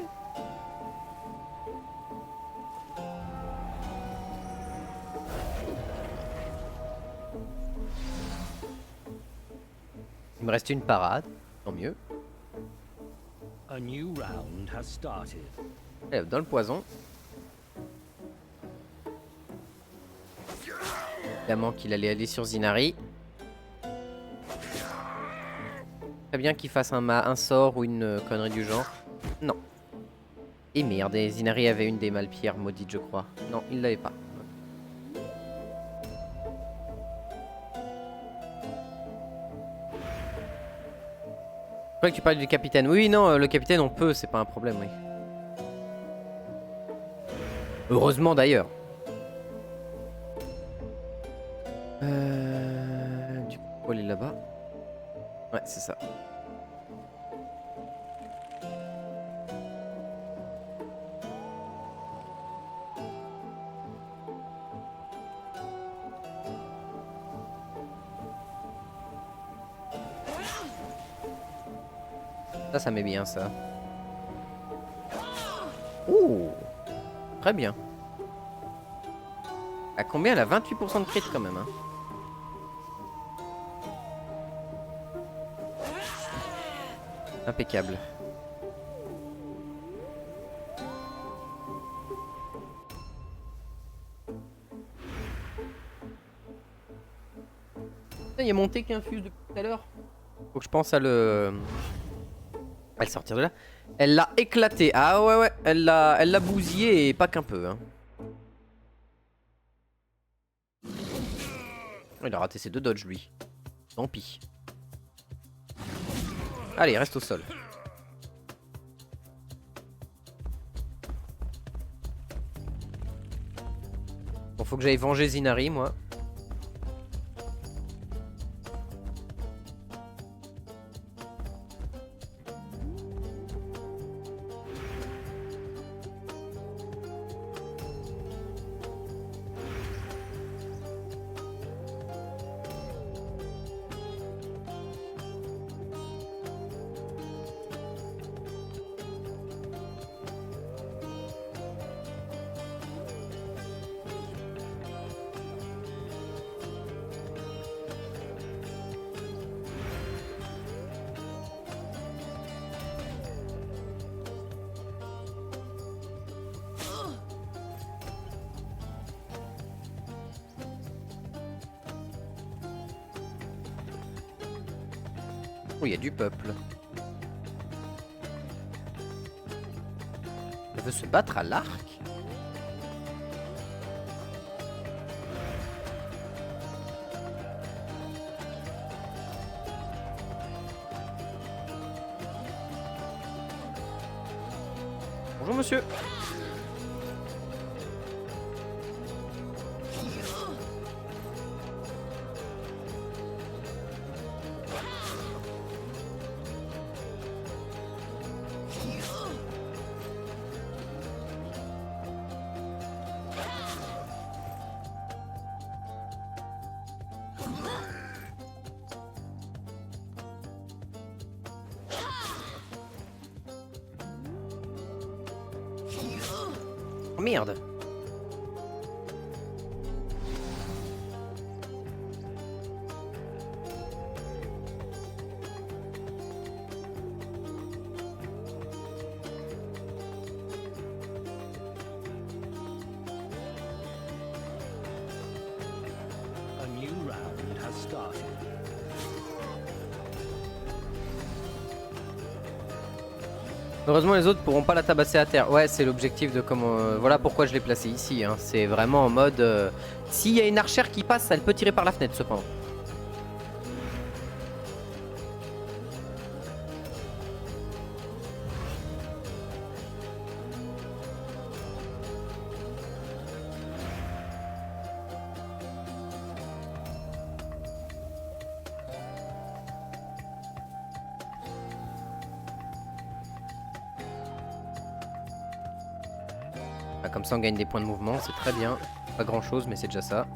Il me reste une parade, tant mieux. A new round has started. Allez, dans le poison. Évidemment qu'il allait aller sur Zinari. Très bien qu'il fasse un sort ou une connerie du genre. Non. Et merde, et Zinari avait une des malpierres maudites, je crois. Non, il l'avait pas. Je crois que tu parlais du capitaine. Oui, non, le capitaine, on peut, c'est pas un problème, oui. Heureusement d'ailleurs. Du coup, faut aller là-bas. Ouais, c'est ça. Ça met bien ça. Ouh, très bien. À combien? Elle a 28% de crit quand même, hein. Impeccable. Il y a monté qui infuse depuis tout à l'heure. Faut que je pense à le sortir de là. Elle l'a éclaté. Ah ouais ouais, elle l'a bousillé et pas qu'un peu, hein. Il a raté ses deux dodges lui. Tant pis. Allez, reste au sol. Bon, faut que j'aille venger Zinari, moi. Oh, il y a du peuple. Elle veut se battre à l'arc? Bonjour monsieur. Oh merde. A new round has started. Heureusement les autres pourront pas la tabasser à terre. Ouais, c'est l'objectif de comment... voilà pourquoi je l'ai placé ici. Hein. C'est vraiment en mode... s'il y a une archère qui passe, elle peut tirer par la fenêtre cependant. Ah, comme ça on gagne des points de mouvement, c'est très bien. Pas grand chose mais c'est déjà ça.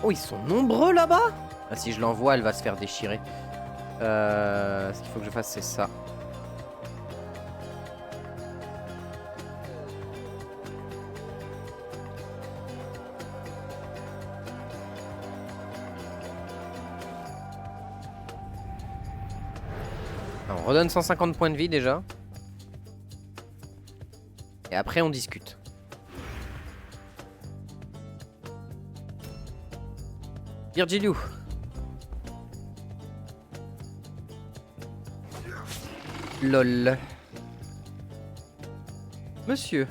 Oh ils sont nombreux là-bas. Ah, si je l'envoie elle va se faire déchirer. Ce qu'il faut que je fasse c'est ça. On redonne 150 points de vie déjà. Et après on discute. Virgiliou. Lol. Monsieur.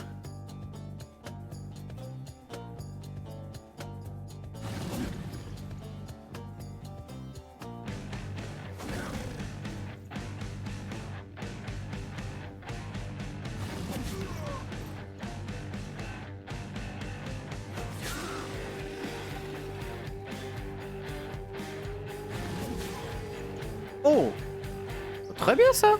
Oh, très bien ça.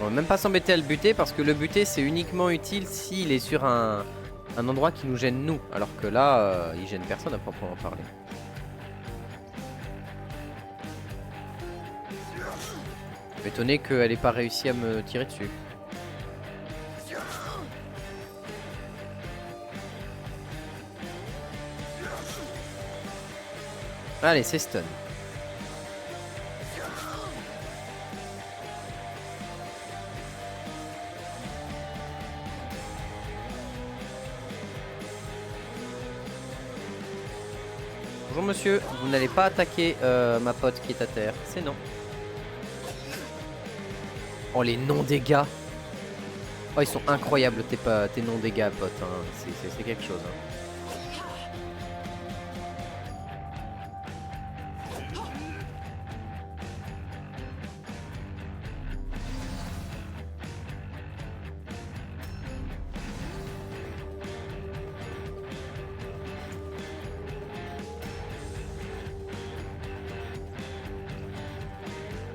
On va même pas s'embêter à le buter parce que le buter c'est uniquement utile s'il est sur un endroit qui nous gêne nous, alors que là, il gêne personne à proprement parler. Je suis étonné qu'elle ait pas réussi à me tirer dessus. Allez, c'est stun. Bonjour monsieur, vous n'allez pas attaquer ma pote qui est à terre, c'est non. Oh les non-dégâts. Oh ils sont incroyables tes non-dégâts pote, hein. C'est quelque chose. Hein.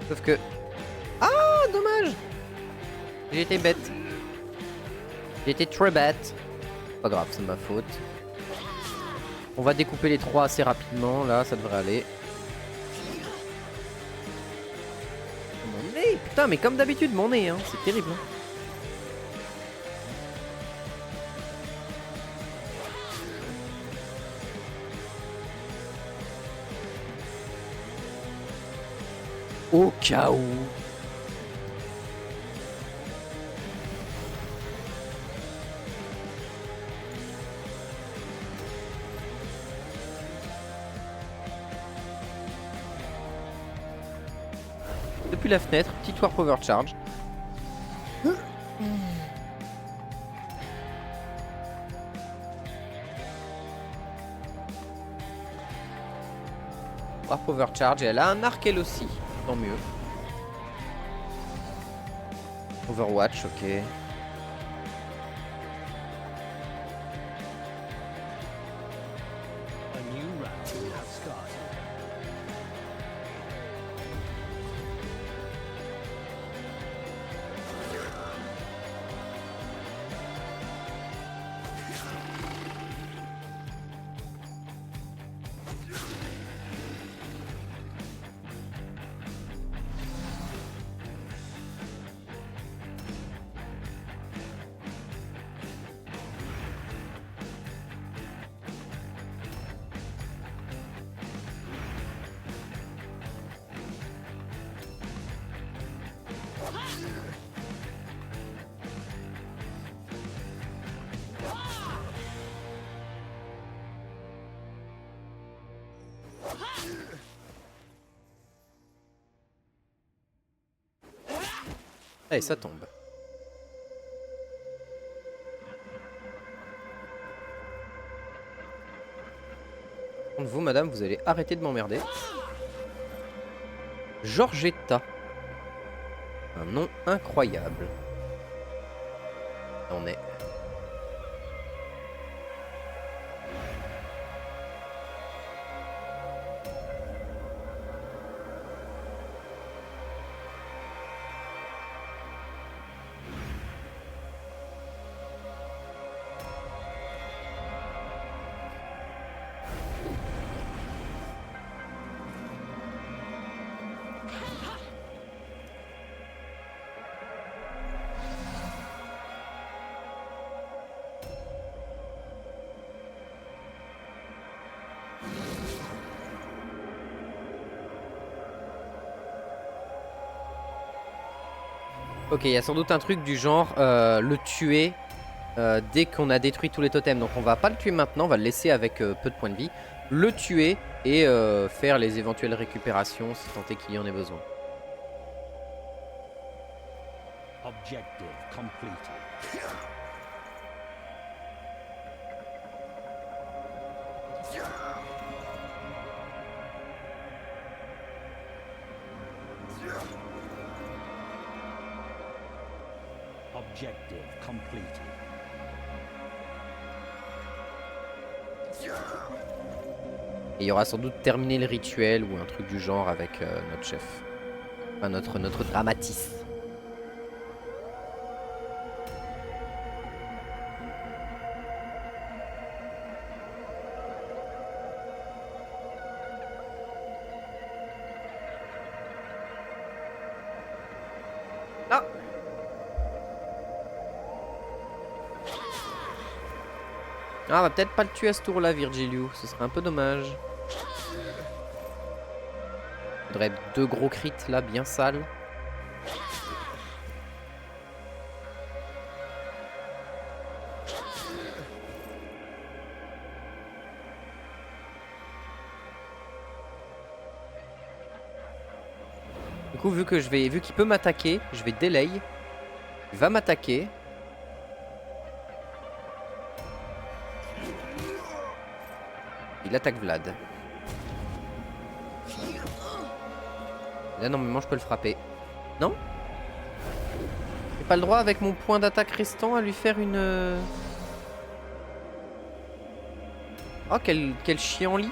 Sauf que... Ah, dommage. J'ai été bête. J'ai été très bête. Pas grave, c'est de ma faute. On va découper les trois assez rapidement. Là, ça devrait aller. Mon nez. Putain, mais comme d'habitude, mon nez. Hein. C'est terrible. Hein. Au cas où. Depuis la fenêtre, petite warp overcharge. Warp overcharge et elle a un arc elle aussi, tant mieux. Overwatch, ok. A new round has started. Allez, ça tombe. Contre vous, madame, vous allez arrêter de m'emmerder. Georgetta. Un nom incroyable. On est. Ok, il y a sans doute un truc du genre le tuer dès qu'on a détruit tous les totems. Donc on va pas le tuer maintenant, on va le laisser avec peu de points de vie. Le tuer et faire les éventuelles récupérations si tant est qu'il y en ait besoin. Objective completed. Objective completed. Et il y aura sans doute terminé le rituel ou un truc du genre avec notre chef. Enfin notre dramatis. Ah! Ah, on va peut-être pas le tuer à ce tour-là, Virgiliu. Ce serait un peu dommage. Faudrait 2 gros crits là, bien sales. Du coup, vu qu'il peut m'attaquer, je vais delay. Il va m'attaquer. Il attaque Vlad. Là, normalement, je peux le frapper. Non? J'ai pas le droit, avec mon point d'attaque restant, à lui faire une... Oh, quel chiant-lit.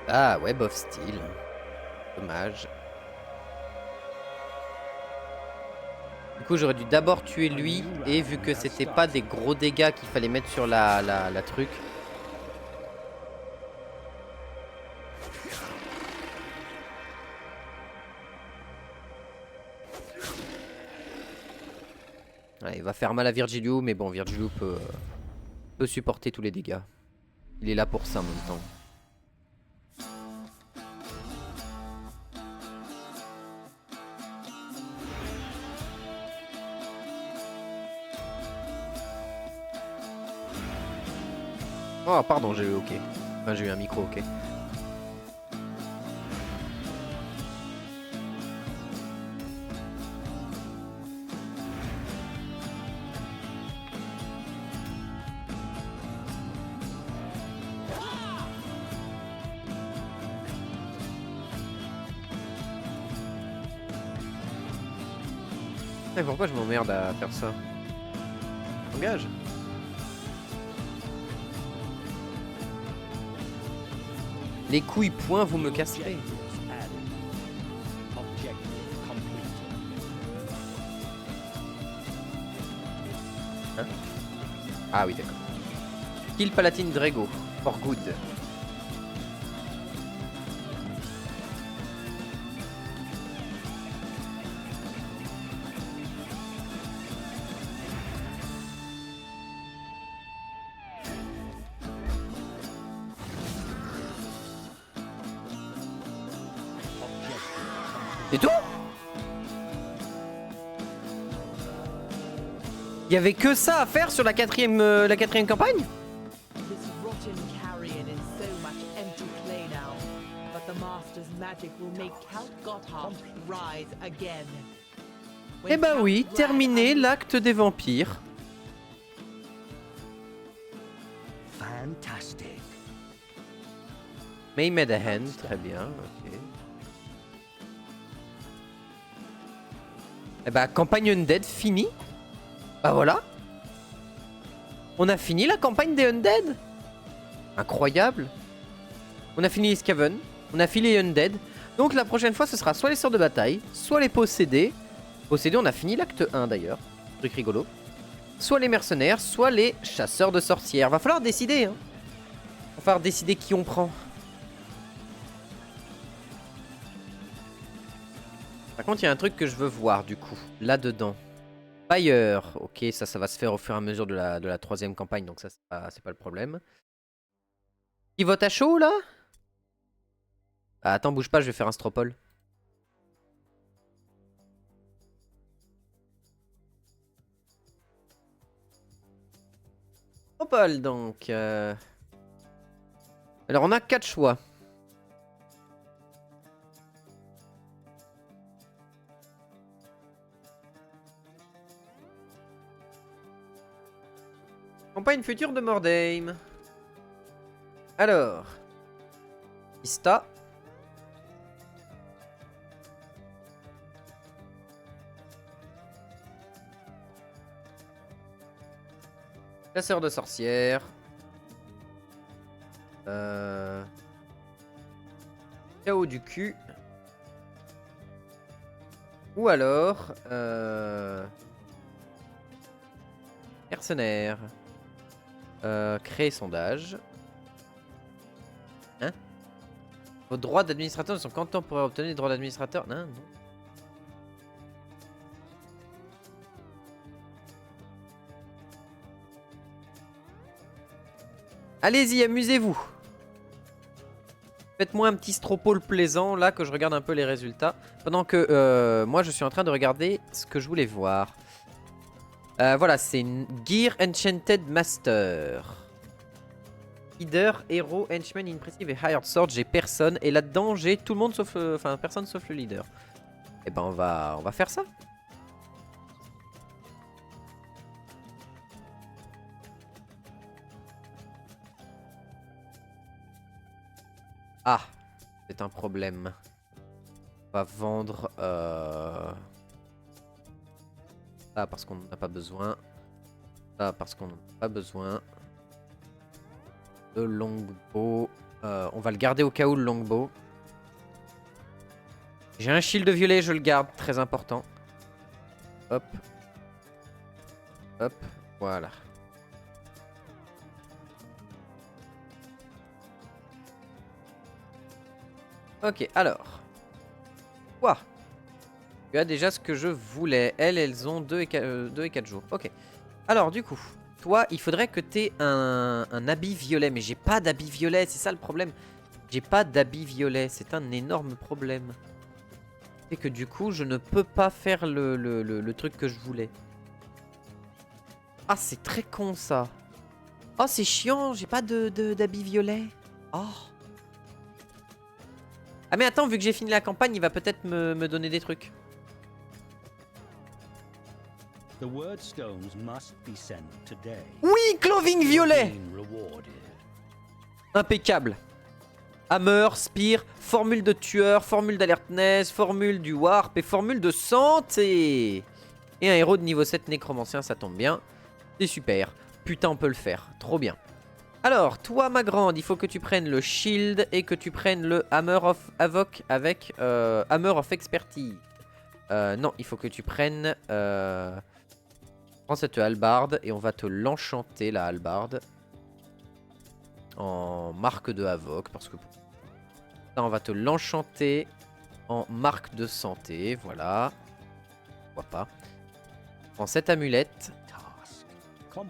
Ah, Web of Steel. Dommage. Du coup, j'aurais dû d'abord tuer lui. Et vu que c'était pas des gros dégâts qu'il fallait mettre sur la truc. Ouais, il va faire mal à Virgilio, mais bon, Virgilio peut supporter tous les dégâts. Il est là pour ça en même temps. Oh, pardon, j'ai eu OK. Enfin, j'ai eu un micro OK. Et pourquoi je m'emmerde à faire ça? Engage. Les couilles point, vous me casserez. Objectives added. Objective completed. Hein? Ah oui, d'accord. Kill Palatine Drago. For good. C'est tout? Il y avait que ça à faire sur la quatrième campagne? This rotten carrion is so much empty clay now, but the Master's magic will make Count Gotthard rise again. When Eh bah Count oui, Brad terminé unleashed l'acte des vampires. Fantastic. May made a hand, très bien, ok. Eh bah campagne Undead finie. Bah voilà. On a fini la campagne des Undead. Incroyable. On a fini les Skaven, on a fini les Undead. Donc la prochaine fois ce sera soit les sœurs de bataille, soit les possédés. Possédés, on a fini l'acte 1 d'ailleurs. Truc rigolo. Soit les mercenaires, soit les chasseurs de sorcières. Va falloir décider, hein. Va falloir décider qui on prend. Par contre, il y a un truc que je veux voir du coup, là-dedans. Fire, ok, ça va se faire au fur et à mesure de la troisième campagne, donc ça, c'est pas le problème. Qui vote à chaud, là? Ah, attends, bouge pas, je vais faire un stropole. Stropole, donc. Alors, on a 4 choix. Campagne future de Mordheim. Alors. Ista. Chasseur de sorcières. Chaos du cul. Ou alors... mercenaire. Créer sondage. Hein? Vos droits d'administrateur ne sont qu'en temps pour obtenir les droits d'administrateur. Non, non. Allez-y, amusez-vous. Faites-moi un petit stropole plaisant, là, que je regarde un peu les résultats. Pendant que moi, je suis en train de regarder ce que je voulais voir. Voilà, c'est une Gear Enchanted Master. Leader, héros, henchman, impressive et hired sword. J'ai personne. Et là-dedans, j'ai tout le monde sauf... Enfin, personne sauf le leader. Et ben, on va faire ça. Ah, c'est un problème. On va vendre... ça parce qu'on n'en a pas besoin. Ça parce qu'on n'en a pas besoin. Le longbow. On va le garder au cas où, le longbow. J'ai un shield violet, je le garde. Très important. Hop. Hop, voilà. Ok, alors. Quoi? Tu as déjà ce que je voulais. Elles ont 2 et 4 jours. Ok. Alors, du coup, toi, il faudrait que tu aies un habit violet. Mais j'ai pas d'habit violet, c'est ça le problème. J'ai pas d'habit violet, c'est un énorme problème. C'est que du coup, je ne peux pas faire le truc que je voulais. Ah, c'est très con ça. Oh, c'est chiant, j'ai pas d'habit violet. Oh. Ah mais attends, vu que j'ai fini la campagne, il va peut-être me donner des trucs. The word stones must be sent today. Oui, clothing violet. Being rewarded. Impeccable. Hammer, spear, formule de tueur, formule d'alertness, formule du warp et formule de santé. Et un héros de niveau 7 nécromancien, ça tombe bien. C'est super. Putain, on peut le faire. Trop bien. Alors, toi, ma grande, il faut que tu prennes le shield et que tu prennes le Hammer of Havoc avec Hammer of Expertise. Non, il faut que tu prennes... Prends cette hallebarde et on va te l'enchanter, la hallebarde. En marque de Havoc, parce que... Ça, on va te l'enchanter en marque de santé, voilà. Pourquoi pas. Prends cette amulette.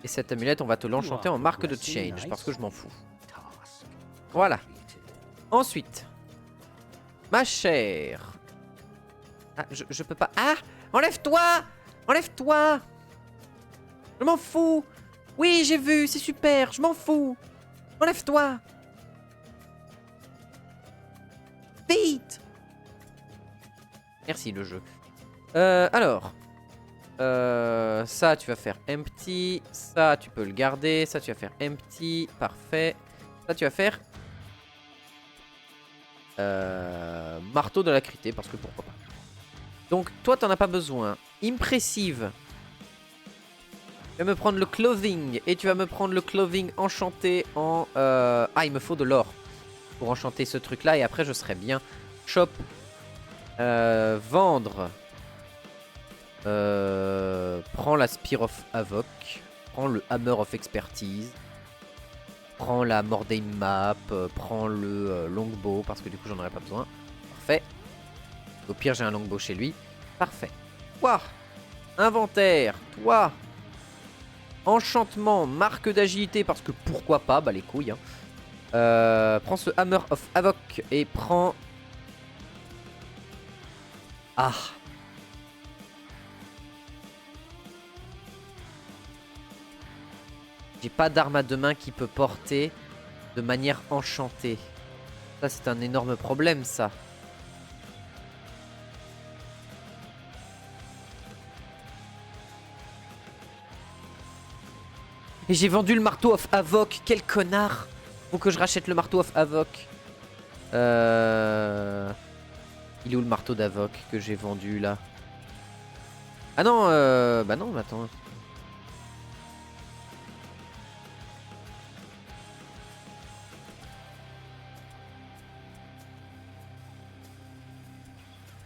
Et cette amulette, on va te l'enchanter en marque de change, parce que je m'en fous. Voilà. Ensuite. Ma chère. Ah, je peux pas... Ah! Enlève-toi! Enlève-toi! Je m'en fous! Oui, j'ai vu, c'est super, je m'en fous! Enlève-toi! Vite! Merci, le jeu. Alors... ça tu vas faire empty, ça tu peux le garder, ça tu vas faire empty, parfait. Ça tu vas faire marteau de l'acrité parce que pourquoi pas. Donc toi t'en as pas besoin. Impressive. Tu vas me prendre le clothing et tu vas me prendre le clothing enchanté en... Ah il me faut de l'or pour enchanter ce truc là et après je serai bien. Shop. Vendre. Prends la Spear of Havoc. Prends le Hammer of Expertise. Prends la Mordheim Map. Prends le Longbow. Parce que du coup j'en aurais pas besoin. Parfait. Au pire j'ai un Longbow chez lui. Parfait. Toi. Inventaire. Toi. Enchantement. Marque d'agilité. Parce que pourquoi pas. Bah les couilles hein. Prends ce Hammer of Havoc. Et prends... Ah. J'ai pas d'arme à deux mains qui peut porter de manière enchantée. Ça, c'est un énorme problème, ça. Et j'ai vendu le marteau of Havoc. Quel connard. Faut que je rachète le marteau of Havoc. Il est où le marteau d'Havoc que j'ai vendu, là? Ah non, bah non, attends.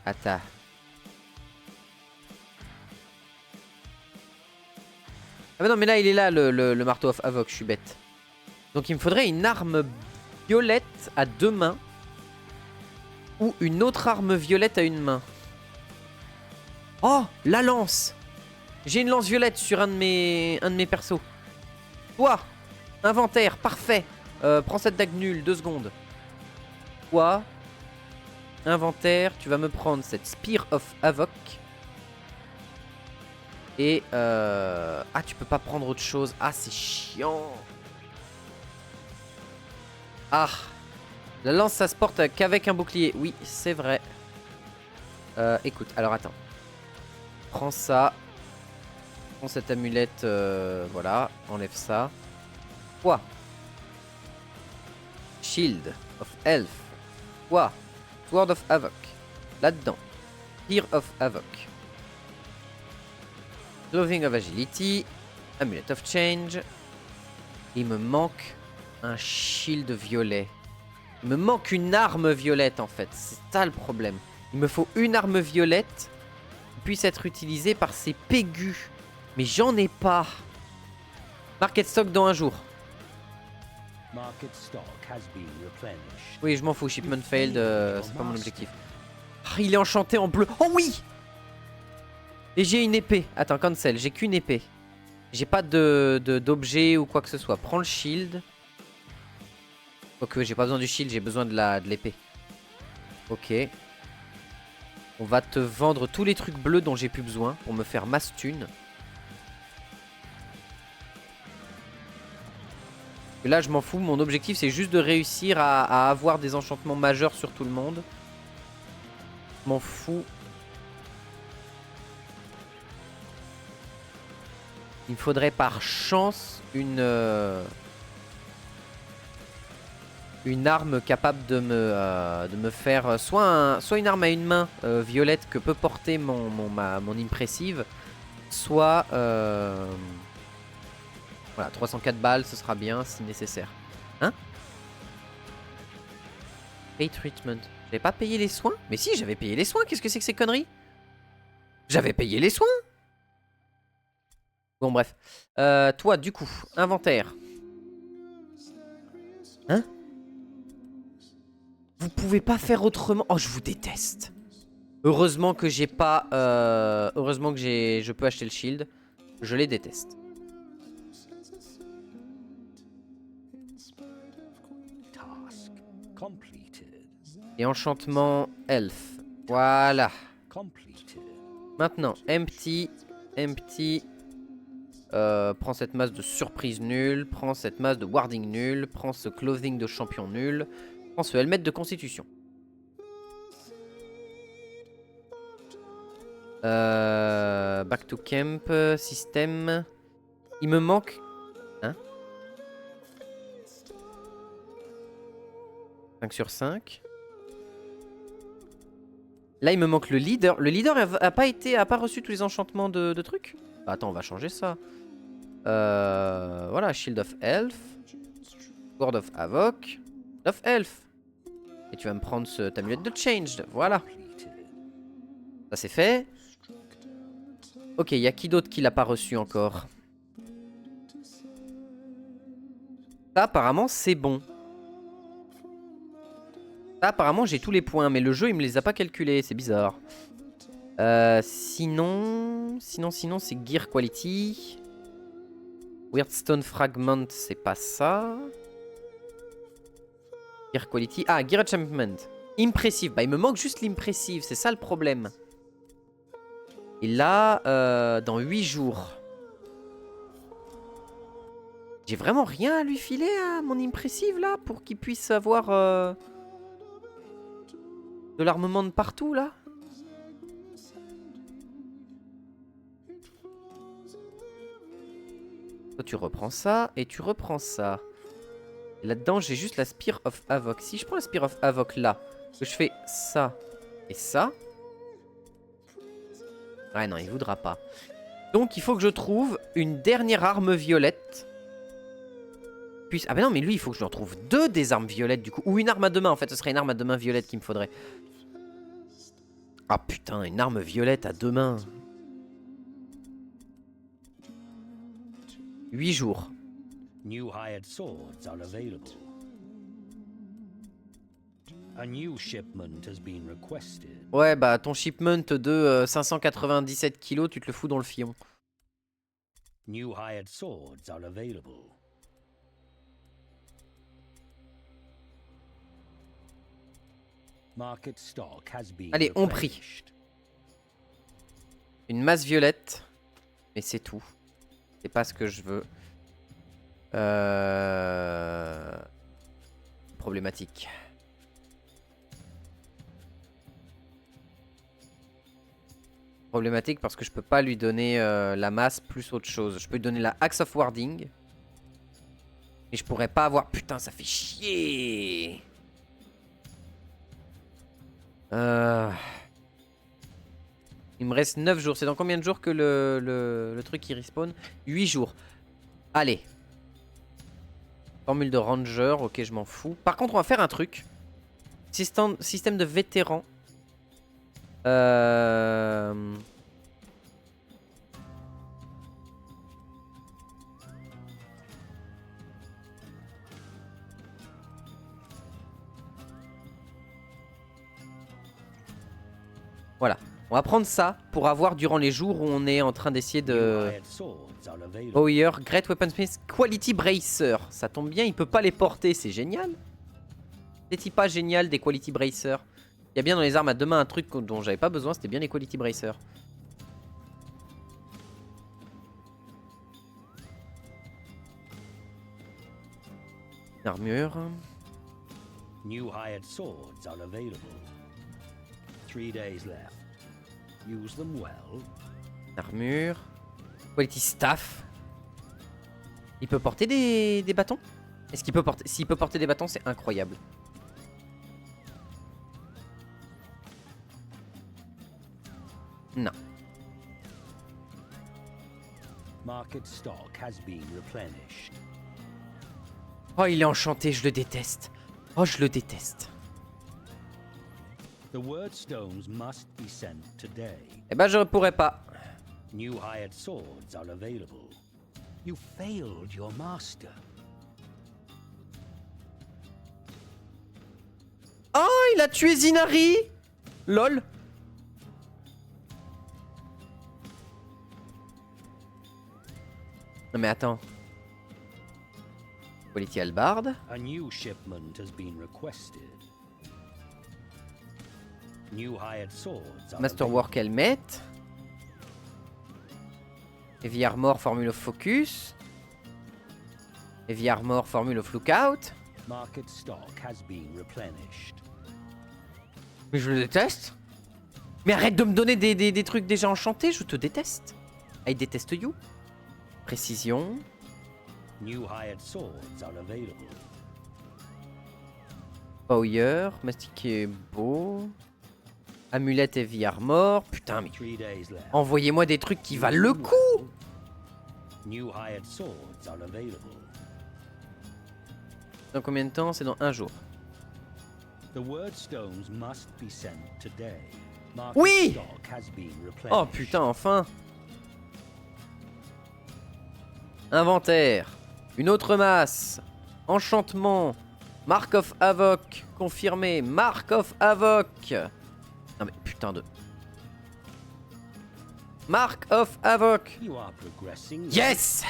Attends. Ah bah non mais là il est là le marteau of Havoc, je suis bête. Donc il me faudrait une arme violette à deux mains. Ou une autre arme violette à une main. Oh, la lance. J'ai une lance violette sur un de mes persos. Toi, inventaire, parfait. Prends cette dague nulle, 2 secondes. Toi, inventaire, tu vas me prendre cette Spear of Havoc. Et ah, tu peux pas prendre autre chose. Ah, c'est chiant. Ah, la lance ça se porte qu'avec un bouclier. Oui, c'est vrai. Écoute, alors attends. Prends ça. Prends cette amulette. Voilà, enlève ça. Quoi? Shield of Elf. Quoi? Sword of Havoc. Là-dedans. Spear of Havoc. Clothing of Agility. Amulet of Change. Il me manque un shield violet. Il me manque une arme violette en fait. C'est ça le problème. Il me faut une arme violette qui puisse être utilisée par ces pégus Mais j'en ai pas. Market stock dans un jour. Market stock has been replenished. Oui, je m'en fous. Shipment failed, c'est pas mon objectif. Ah, il est enchanté en bleu. Oh oui! Et j'ai une épée. Attends, cancel. J'ai qu'une épée. J'ai pas d'objet ou quoi que ce soit. Prends le shield. Quoique, j'ai pas besoin du shield, j'ai besoin de l'épée. Ok. On va te vendre tous les trucs bleus dont j'ai plus besoin pour me faire masse thune. Là, je m'en fous. Mon objectif, c'est juste de réussir à avoir des enchantements majeurs sur tout le monde. Je m'en fous. Il me faudrait par chance une arme capable de me faire soit une arme à une main violette que peut porter mon impressive, soit voilà, 304 balles, ce sera bien si nécessaire. Hein? Pay treatment. J'avais pas payé les soins? Mais si, j'avais payé les soins. Qu'est-ce que c'est que ces conneries? J'avais payé les soins. Bon, bref. Toi, du coup, inventaire. Hein? Vous pouvez pas faire autrement. Oh, je vous déteste. Heureusement que j'ai pas... heureusement que je peux acheter le shield. Je les déteste. Task completed. Et enchantement elf. Voilà. Completed. Maintenant, empty. Empty. Prends cette masse de surprise nulle. Prends cette masse de warding nulle. Prends ce clothing de champion nul. Prends ce helmet de constitution. Back to camp. Système. Il me manque... Hein? 5 sur 5. Là, il me manque le leader. Le leader a pas reçu tous les enchantements de trucs. Bah, attends, on va changer ça. Voilà, Shield of Elf. Sword of Havoc. Of Elf. Et tu vas me prendre cette amulette de Changed. Voilà. Ça, c'est fait. Ok, il y a qui d'autre qui l'a pas reçu encore? Ça, apparemment, c'est bon. Ça, apparemment, j'ai tous les points, mais le jeu, il me les a pas calculés. C'est bizarre. Sinon, c'est Gear Quality. Weirdstone Fragment, c'est pas ça. Gear Quality. Ah, Gear Achievement. Impressive. Bah, il me manque juste l'impressive. C'est ça le problème. Et là, dans 8 jours. J'ai vraiment rien à lui filer à mon impressive là pour qu'il puisse avoir de l'armement de partout là. Toi, tu reprends ça et tu reprends ça. Là-dedans, j'ai juste la Spear of Havoc. Si je prends la Spear of Havoc là, que je fais ça et ça. Ouais, non, il voudra pas. Donc, il faut que je trouve une dernière arme violette. Puis... Ah, ben non, mais lui, il faut que je lui en trouve 2 des armes violettes du coup. Ou une arme à deux mains en fait. Ce serait une arme à deux mains violette qu'il me faudrait. Ah putain, une arme violette à 2 mains. 8 jours. New hired swords are available. A new shipment has been requested. Ouais, bah ton shipment de 597 kilos, tu te le fous dans le fion. New hired swords are available. Market stock has been Allez, on prie. replenished. Une masse violette. Mais c'est tout. C'est pas ce que je veux. Problématique. Problématique parce que je peux pas lui donner la masse plus autre chose. Je peux lui donner la Axe of Warding. Mais je pourrais pas avoir... Putain, ça fait chier. Il me reste 9 jours. C'est dans combien de jours que le truc il respawn? 8 jours. Allez. Formule de ranger. Ok, je m'en fous. Par contre, on va faire un truc. Système de vétéran. Voilà. On va prendre ça pour avoir durant les jours où on est en train d'essayer New de... hired swords are available. Bowyer, Great Weaponsmith, Quality Bracer. Ça tombe bien, il peut pas les porter, c'est génial. C'est-il pas génial des Quality Bracer? Il y a bien dans les armes à deux mains un truc dont j'avais pas besoin, c'était bien les Quality Bracer. Armure. New hired swords are available. 3 days left. Use them well. Armure. Quality Staff. Il peut porter des bâtons? Est-ce qu'il peut porter... S'il peut porter des bâtons, c'est incroyable. Non. Market stock has been replenished. Oh, il est enchanté, je le déteste. Oh, je le déteste. The word stones must be sent today. Eh ben, je pourrais pas. New hired swords are available. You failed your master. Oh, il a tué Zinari. Lol. Non mais attends. Quality Halbard. A new shipment has been requested. New hired swords are Masterwork Helmet. Heavy Armor Formule of Focus. Heavy Armor Formule of Lookout. Market stock has been replenished. Mais je le déteste. Mais arrête de me donner des trucs déjà enchantés, je te déteste. I déteste you. Précision. New hired swords are available. Bowyer. Mastiqué beau. Amulette Heavy Armor. Putain, mais 3 days left. envoyez-moi des trucs qui valent le coup. New hired swords are available. Dans combien de temps? C'est dans un jour. The word stones must be sent today. Market Oui! stock has been replenished. Oh putain, enfin. Inventaire. Une autre masse. Enchantement. Mark of Havoc. Confirmé. Mark of Havoc. Non mais putain de... Mark of Havoc. You are progressing. Yes.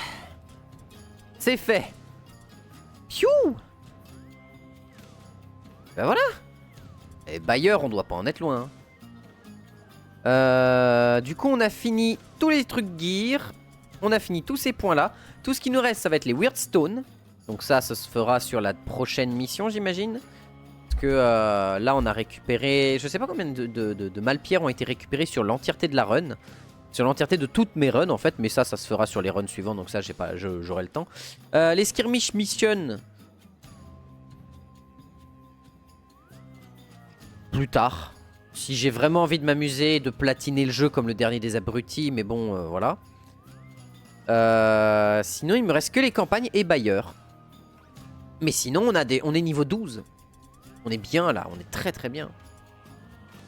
C'est fait. Piou. Ben voilà. Et Bayer, on doit pas en être loin. Du coup, on a fini tous les trucs gear. On a fini tous ces points-là. Tout ce qui nous reste, ça va être les Weird Stones. Donc ça se fera sur la prochaine mission, j'imagine. Parce que là, on a récupéré... Je sais pas combien de malpierres ont été récupérées sur l'entièreté de la run. Sur l'entièreté de toutes mes runs, en fait. Mais ça se fera sur les runs suivants. Donc ça, j'aurai le temps. Les Skirmish Mission... Plus tard. Si j'ai vraiment envie de m'amuser, de platiner le jeu comme le dernier des abrutis. Mais bon, voilà. Sinon, il me reste que les campagnes et Bayer. Mais sinon, on est niveau 12. On est bien là, on est très très bien.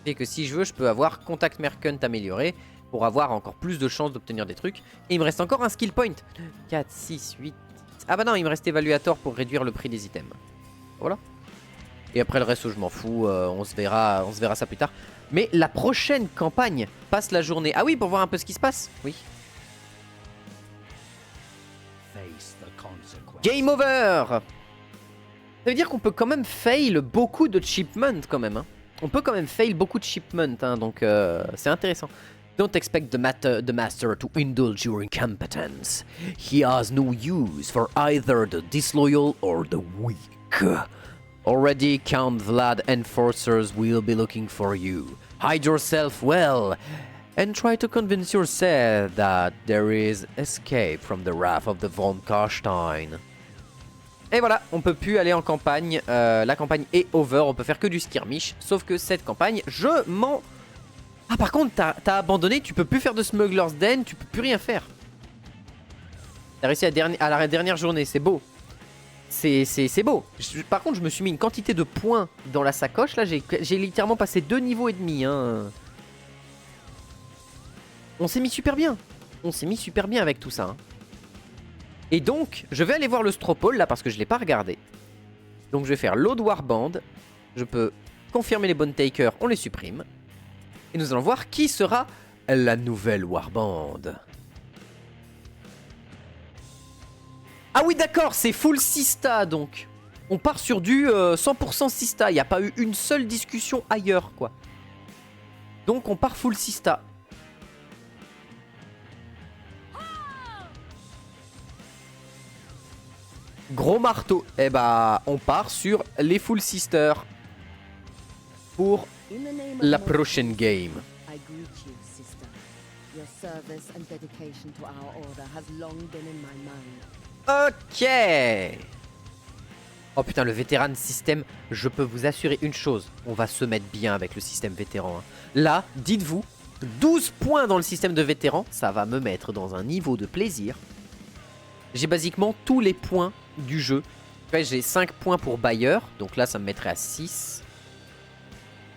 Et que si je veux, je peux avoir Contact Merchant amélioré pour avoir encore plus de chances d'obtenir des trucs. Et il me reste encore un skill point. 4, 6, 8... Ah bah non, il me reste Évaluator pour réduire le prix des items. Voilà. Et après le reste, je m'en fous, on se verra ça plus tard. Mais la prochaine campagne passe la journée. Ah oui, pour voir un peu ce qui se passe. Oui. Face the consequences. Game over. Ça veut dire qu'on peut quand même fail beaucoup de shipment quand même. Hein. On peut quand même fail beaucoup de shipment, hein, donc c'est intéressant. Don't expect the master to indulge your incompetence. He has no use for either the disloyal or the weak. Already, Count Vlad enforcers will be looking for you. Hide yourself well, and try to convince yourself that there is escape from the wrath of the von Karstein. Et voilà, on peut plus aller en campagne, la campagne est over, on peut faire que du skirmish, sauf que cette campagne, je m'en... Ah par contre, t'as abandonné, tu peux plus faire de Smuggler's Den, tu peux plus rien faire. T'as réussi à la dernière journée, c'est beau. C'est beau. Par contre, je me suis mis une quantité de points dans la sacoche, là, j'ai littéralement passé 2 niveaux et demi. Hein. On s'est mis super bien. On s'est mis super bien avec tout ça. Hein. Et donc, je vais aller voir le Stropole là parce que je ne l'ai pas regardé. Donc je vais faire Load Warband. Je peux confirmer les Bone Takers, on les supprime. Et nous allons voir qui sera la nouvelle Warband. Ah oui d'accord, c'est full Sista donc. On part sur du 100% Sista. Il n'y a pas eu une seule discussion ailleurs quoi. Donc on part full Sista. Gros marteau. Eh bah on part sur les full sisters. Pour la prochaine game. I greet you, sister. Your service and dedication to our order has long been in my mind. Ok. Oh putain, le vétéran système, je peux vous assurer une chose. On va se mettre bien avec le système vétéran. Hein. Là, dites-vous, 12 points dans le système de vétéran, ça va me mettre dans un niveau de plaisir. J'ai basiquement tous les points du jeu. J'ai 5 points pour Bayer, donc là ça me mettrait à 6.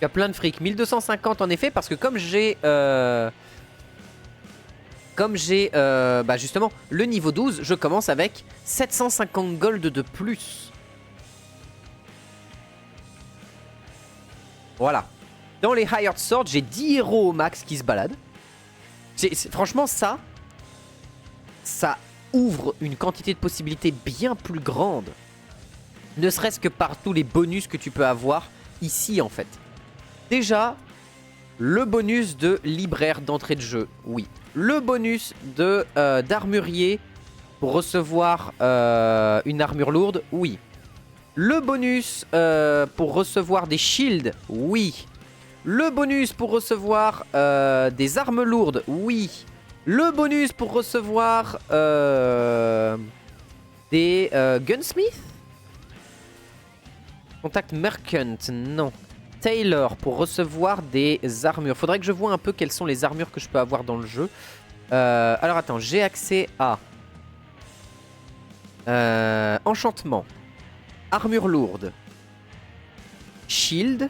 Il y a plein de fric. 1250 en effet, parce que comme j'ai... bah justement le niveau 12, je commence avec 750 gold de plus. Voilà. Dans les Hired Swords, j'ai 10 héros au max qui se baladent. Franchement, ça ouvre une quantité de possibilités bien plus grande. Ne serait-ce que par tous les bonus que tu peux avoir ici, en fait. Déjà, le bonus de libraire d'entrée de jeu, oui. Le bonus d'armurier pour recevoir une armure lourde, oui. Le bonus pour recevoir des shields, oui. Le bonus pour recevoir des armes lourdes, oui. Le bonus pour recevoir des gunsmith. Contact merchant, non. Tailor pour recevoir des armures. Faudrait que je vois un peu quelles sont les armures que je peux avoir dans le jeu. Alors attends, j'ai accès à enchantement, armure lourde, shield,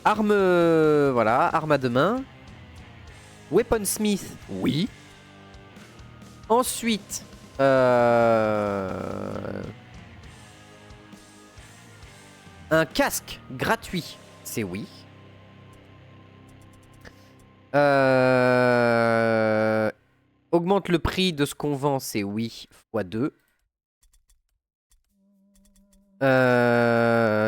arme, voilà, arme à deux mains, weaponsmith, oui. Ensuite, un casque gratuit, c'est oui. Augmente le prix de ce qu'on vend, c'est oui, x2.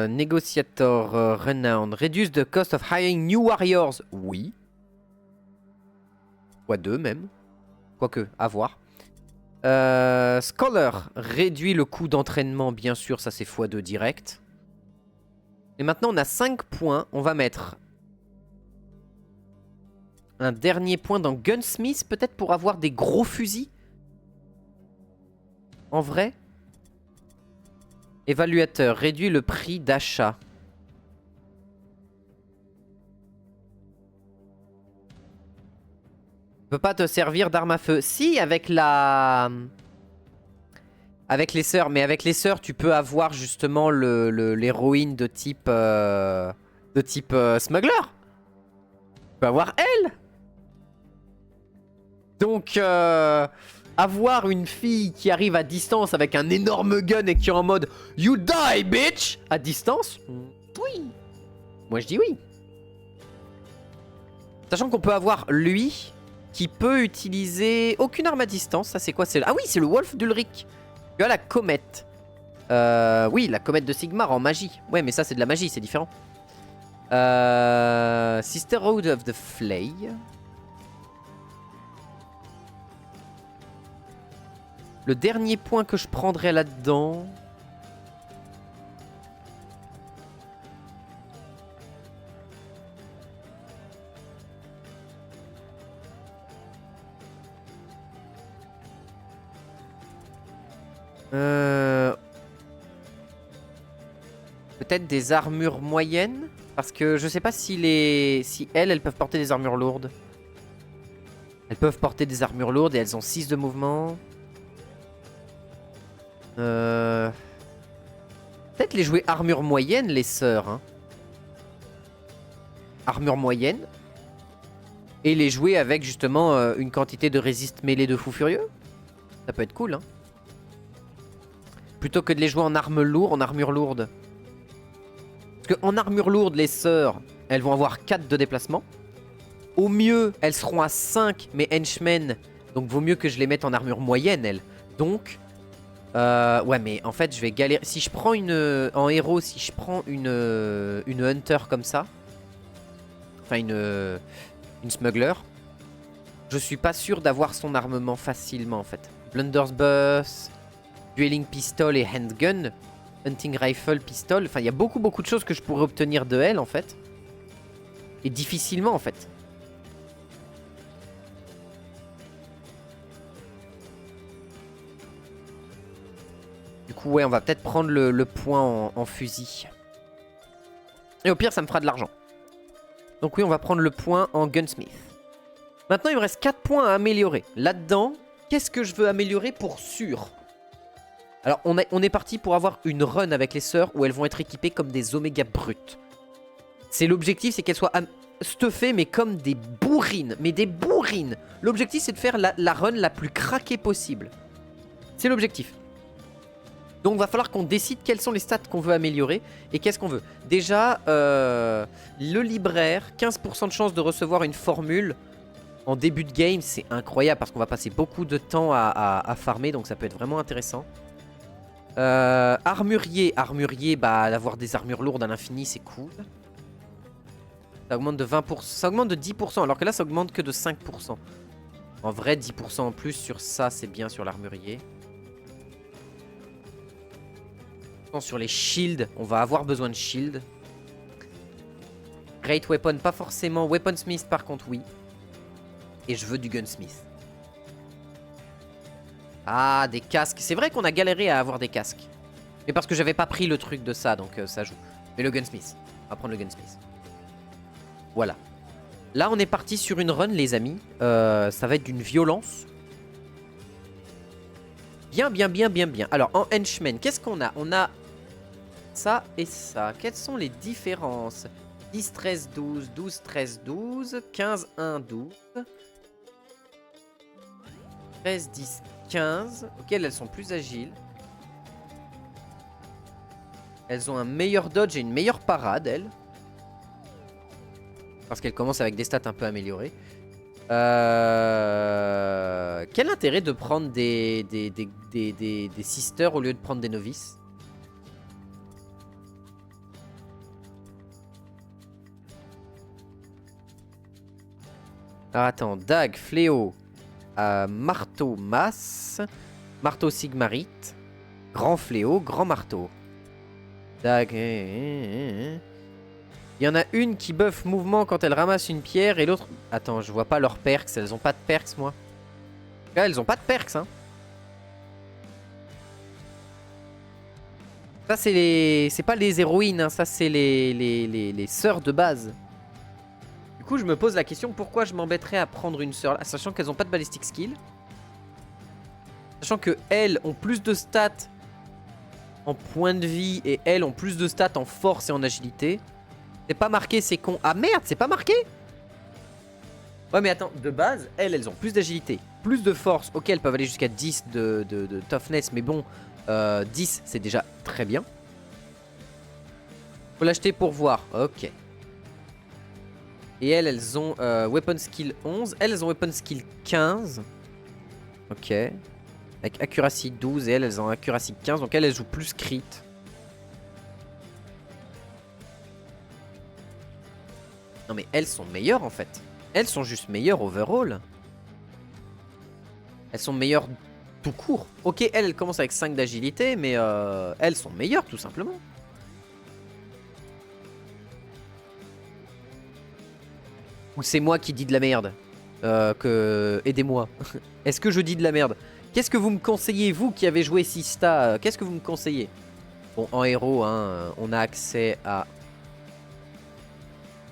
Négociator renowned. Reduce the cost of hiring new warriors, oui. x2 même. Quoique, à voir. Scholar réduit le coût d'entraînement, bien sûr, ça c'est x2 direct. Et maintenant on a 5 points, on va mettre un dernier point dans Gunsmith, peut-être pour avoir des gros fusils. En vrai. Évaluateur, réduit le prix d'achat. Peut pas te servir d'arme à feu. Si, avec la... Avec les sœurs. Mais avec les sœurs, tu peux avoir justement l'héroïne de type... smuggler. Tu peux avoir elle. Donc, avoir une fille qui arrive à distance avec un énorme gun et qui est en mode You die, bitch! À distance? Oui. Moi, je dis oui. Sachant qu'on peut avoir lui qui peut utiliser aucune arme à distance. Ça, c'est quoi? Ah oui, c'est le Wolf d'Ulrich. Tu as la comète. Oui, la comète de Sigmar en magie. Ouais, mais ça, c'est de la magie, c'est différent. Sisterhood of the Flay. Le dernier point que je prendrais là-dedans... Peut-être des armures moyennes. Parce que je sais pas si elles peuvent porter des armures lourdes. Elles peuvent porter des armures lourdes et elles ont 6 de mouvement. Peut-être les jouer armure moyenne, les sœurs. Hein. Armure moyenne. Et les jouer avec justement une quantité de résiste mêlée de fou furieux. Ça peut être cool. Hein. Plutôt que de les jouer en arme lourde, en armure lourde. Parce qu'en armure lourde, les sœurs, elles vont avoir 4 de déplacement. Au mieux, elles seront à 5, mes henchmen. Donc vaut mieux que je les mette en armure moyenne, elles. Donc, ouais, mais en fait, je vais galérer. Si je prends en héros, si je prends une hunter comme ça, enfin une smuggler, je suis pas sûr d'avoir son armement facilement en fait. Blunderbuss, dueling pistol et handgun, hunting rifle, pistol. Enfin, il y a beaucoup de choses que je pourrais obtenir de elle en fait. Et difficilement en fait. Du coup, ouais, on va peut-être prendre le point en fusil. Et au pire, ça me fera de l'argent. Donc oui, on va prendre le point en gunsmith. Maintenant, il me reste 4 points à améliorer. Là-dedans, qu'est-ce que je veux améliorer pour sûr? Alors, on est parti pour avoir une run avec les sœurs où elles vont être équipées comme des oméga brutes. C'est l'objectif, c'est qu'elles soient stuffées, mais comme des bourrines. Mais des bourrines. L'objectif, c'est de faire la run la plus craquée possible. C'est l'objectif. Donc va falloir qu'on décide quelles sont les stats qu'on veut améliorer et qu'est-ce qu'on veut. Déjà, le libraire, 15% de chance de recevoir une formule en début de game, c'est incroyable parce qu'on va passer beaucoup de temps à farmer, donc ça peut être vraiment intéressant. Armurier, bah avoir des armures lourdes à l'infini, c'est cool. Ça augmente de 20%, ça augmente de 10%, alors que là ça augmente que de 5%. En vrai, 10% en plus sur ça, c'est bien sur l'armurier. Sur les shields, on va avoir besoin de shield. Great weapon, pas forcément. Weaponsmith, par contre, oui. Et je veux du gunsmith. Ah, des casques. C'est vrai qu'on a galéré à avoir des casques. Mais parce que j'avais pas pris le truc de ça, donc ça joue. Mais le gunsmith. On va prendre le gunsmith. Voilà. Là, on est parti sur une run, les amis. Ça va être d'une violence. Bien. Alors, en henchman, qu'est-ce qu'on a? On a ça et ça. Quelles sont les différences? 10, 13, 12, 12, 13, 12, 15, 1, 12. 13, 10, 15. Ok, elles sont plus agiles. Elles ont un meilleur dodge et une meilleure parade, elles. Parce qu'elles commencent avec des stats un peu améliorées. Quel intérêt de prendre des sisters au lieu de prendre des novices? Alors attends, dague, fléau, marteau, masse, marteau sigmarite, grand fléau, grand marteau. Dague. Il y en a une qui buff mouvement quand elle ramasse une pierre et l'autre... Attends, je vois pas leurs perks, elles ont pas de perks moi. Là, elles ont pas de perks hein. Ça c'est les... C'est pas les héroïnes hein, ça c'est les sœurs de base. Du coup je me pose la question pourquoi je m'embêterais à prendre une sœur là, sachant qu'elles ont pas de ballistic skill. Sachant que elles ont plus de stats en points de vie et elles ont plus de stats en force et en agilité. C'est pas marqué, c'est con. Ah merde, c'est pas marqué. Ouais mais attends, de base, elles ont plus d'agilité, plus de force. Ok, elles peuvent aller jusqu'à 10 de toughness, mais bon, 10 c'est déjà très bien. Faut l'acheter pour voir, ok. Et elles ont weapon skill 11, elles ont weapon skill 15. Ok. Avec accuracy 12 et elles ont accuracy 15, donc elles jouent plus crit. Non mais elles sont meilleures en fait. Elles sont juste meilleures overall. Elles sont meilleures tout court. Ok, elles commencent avec 5 d'agilité, mais elles sont meilleures tout simplement. Ou c'est moi qui dis de la merde aidez-moi. Est-ce que je dis de la merde? Qu'est-ce que vous me conseillez, vous qui avez joué Sista? Qu'est-ce que vous me conseillez? Bon, en héros, hein, on a accès à...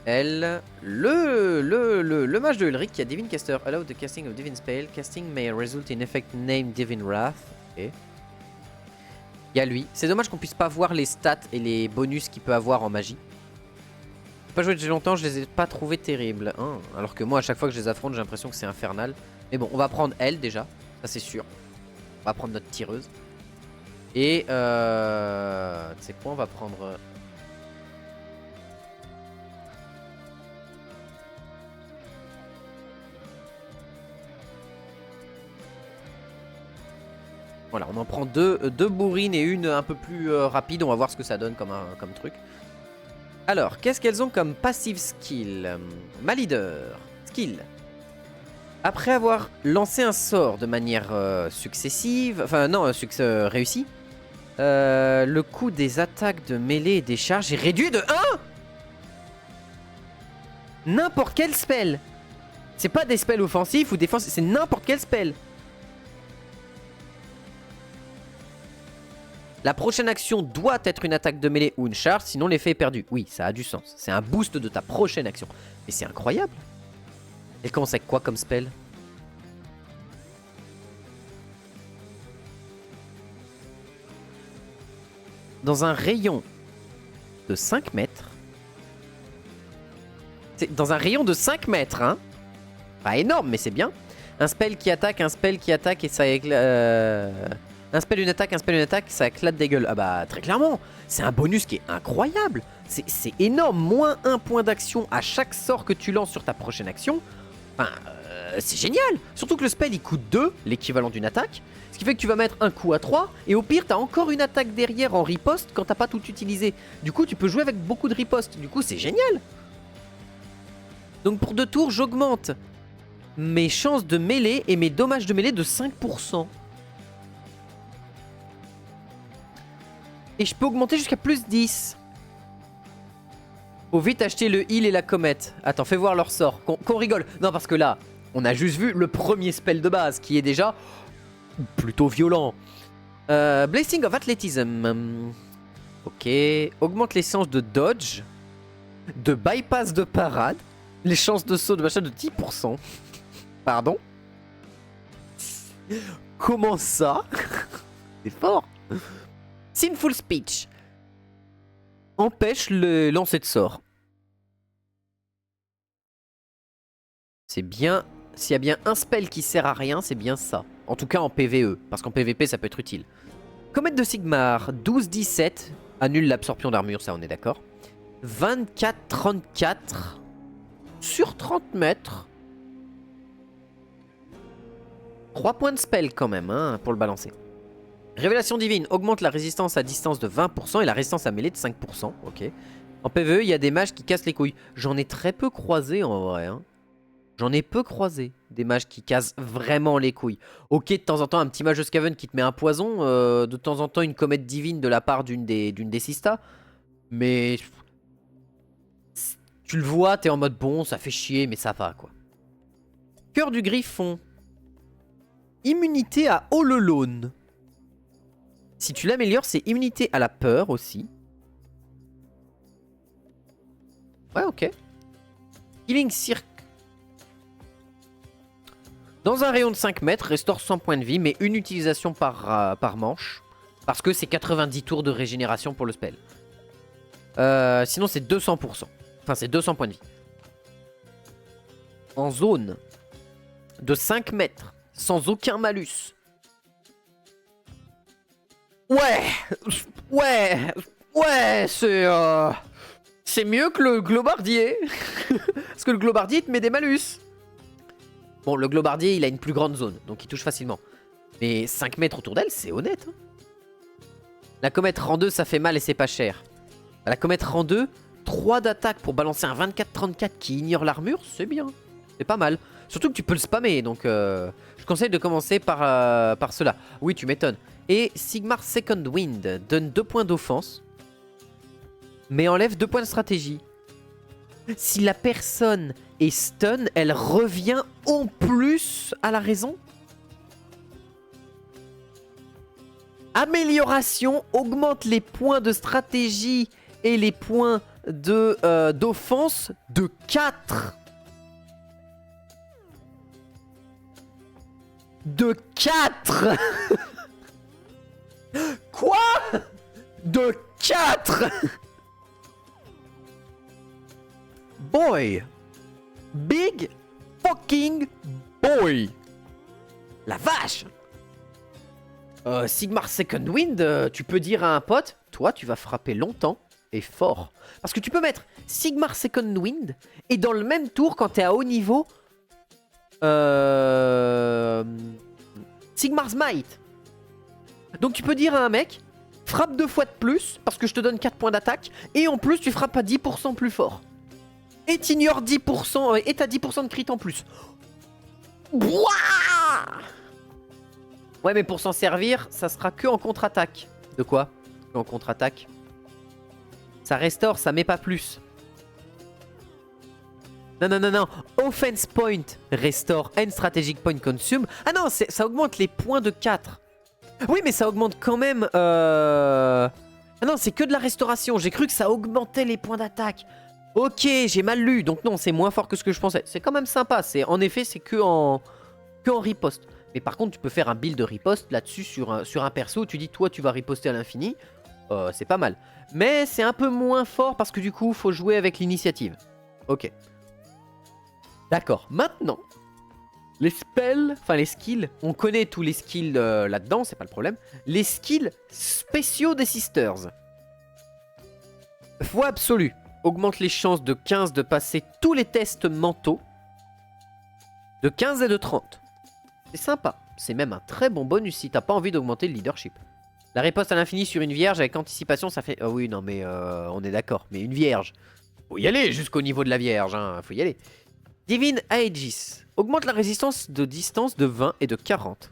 Elle, le mage de Ulrich qui a Divine Caster. Allow the casting of Divine Spell. Casting may result in effect named Divine Wrath. Ok. Il y a lui. C'est dommage qu'on puisse pas voir les stats et les bonus qu'il peut avoir en magie. J'ai pas joué depuis longtemps, je les ai pas trouvés terribles. Hein. Alors que moi, à chaque fois que je les affronte, j'ai l'impression que c'est infernal. Mais bon, on va prendre elle déjà. Ça, c'est sûr. On va prendre notre tireuse. Et tu sais quoi, on va prendre... Voilà, on en prend deux bourrines et une un peu plus rapide. On va voir ce que ça donne comme truc. Alors, qu'est-ce qu'elles ont comme passive skill? Ma leader. Skill. Après avoir lancé un sort de manière successive, enfin non, réussi, le coût des attaques de mêlée et des charges est réduit de 1. N'importe quel spell. C'est pas des spells offensifs ou défensifs, c'est n'importe quel spell. La prochaine action doit être une attaque de mêlée ou une charge, sinon l'effet est perdu. Oui, ça a du sens. C'est un boost de ta prochaine action. Mais c'est incroyable. Elle commence avec quoi comme spell? Dans un rayon de 5 mètres. C'est dans un rayon de 5 mètres, hein. Pas énorme, mais c'est bien. Un spell qui attaque et ça un spell, une attaque, ça éclate des gueules. Ah bah, très clairement, c'est un bonus qui est incroyable. C'est énorme. Moins 1 point d'action à chaque sort que tu lances sur ta prochaine action. Enfin, c'est génial. Surtout que le spell, il coûte 2, l'équivalent d'une attaque. Ce qui fait que tu vas mettre un coup à 3. Et au pire, t'as encore une attaque derrière en riposte quand t'as pas tout utilisé. Du coup, tu peux jouer avec beaucoup de riposte. Du coup, c'est génial. Donc pour 2 tours, j'augmente mes chances de mêlée et mes dommages de mêlée de 5%. Et je peux augmenter jusqu'à plus 10. Faut vite acheter le heal et la comète. Attends, fais voir leur sort. Qu'on rigole. Non, parce que là, on a juste vu le premier spell de base qui est déjà plutôt violent. Blessing of Athleticism. Ok. Augmente les chances de dodge, de bypass de parade, les chances de saut de machin de 10%. Pardon. Comment ça? C'est fort. Sinful Speech. Empêche le lancer de sort. C'est bien. S'il y a bien un spell qui sert à rien, c'est bien ça. En tout cas en PvE. Parce qu'en PvP, ça peut être utile. Comète de Sigmar. 12-17. Annule l'absorption d'armure, ça on est d'accord. 24-34. Sur 30 mètres. 3 points de spell quand même, hein, pour le balancer. Révélation divine augmente la résistance à distance de 20% et la résistance à mêlée de 5%. Ok. En PvE, il y a des mages qui cassent les couilles. J'en ai très peu croisé en vrai. Hein. J'en ai peu croisé des mages qui cassent vraiment les couilles. Ok, de temps en temps, un petit mage de Skaven qui te met un poison. De temps en temps, une comète divine de la part d'une des sistas. Mais tu le vois, t'es en mode bon, ça fait chier, mais ça va quoi. Cœur du Griffon. Immunité à All Alone. Si tu l'améliores, c'est immunité à la peur aussi. Ouais, ok. Healing Cirque. Dans un rayon de 5 mètres, restaure 100 points de vie, mais une utilisation par manche. Parce que c'est 90 tours de régénération pour le spell. Sinon, c'est 200%. Enfin, c'est 200 points de vie. En zone de 5 mètres, sans aucun malus. Ouais, c'est mieux que le globardier. Parce que le globardier, il te met des malus. Bon, le globardier, il a une plus grande zone, donc il touche facilement. Mais 5 mètres autour d'elle, c'est honnête. Hein. La comète rang 2, ça fait mal et c'est pas cher. La comète rang 2, 3 d'attaque pour balancer un 24-34 qui ignore l'armure, c'est bien. C'est pas mal. Surtout que tu peux le spammer, donc je conseille de commencer par cela. Oui, tu m'étonnes. Et Sigmar Second Wind donne 2 points d'offense, mais enlève 2 points de stratégie. Si la personne est stun, elle revient en plus à la raison. Amélioration augmente les points de stratégie et les points d'offense de 4. De 4. Quoi? De 4. Boy. Big fucking boy. La vache. Sigmar Second Wind, tu peux dire à un pote, toi tu vas frapper longtemps et fort. Parce que tu peux mettre Sigmar Second Wind et dans le même tour quand t'es à haut niveau, Sigmar's Might. Donc tu peux dire à un mec, frappe 2 fois de plus, parce que je te donne 4 points d'attaque, et en plus tu frappes à 10% plus fort. Et t'ignores 10%, et t'as 10% de crit en plus. Ouah, ouais, mais pour s'en servir, ça sera que en contre-attaque. De quoi? Que en contre-attaque. Ça restaure, ça met pas plus. Non, non, non, non. Offense point restore and strategic point consume. Ah non, ça augmente les points de 4. Oui, mais ça augmente quand même... Ah non, c'est que de la restauration. J'ai cru que ça augmentait les points d'attaque. Ok, j'ai mal lu. Donc non, c'est moins fort que ce que je pensais. C'est quand même sympa. En effet, c'est que en riposte. Mais par contre, tu peux faire un build de riposte là-dessus sur un perso. Tu dis, toi, tu vas riposter à l'infini. C'est pas mal. Mais c'est un peu moins fort parce que du coup, faut jouer avec l'initiative. Ok. D'accord. Maintenant, les spells, enfin les skills, on connaît tous les skills là-dedans, c'est pas le problème. Les skills spéciaux des sisters. Foi absolue. Augmente les chances de 15 de passer tous les tests mentaux. De 15 et de 30. C'est sympa. C'est même un très bon bonus si t'as pas envie d'augmenter le leadership. La riposte à l'infini sur une vierge avec anticipation, ça fait... Oh oui, non mais on est d'accord. Mais une vierge, faut y aller jusqu'au niveau de la vierge, hein. Faut y aller. Divine Aegis. Augmente la résistance de distance de 20 et de 40.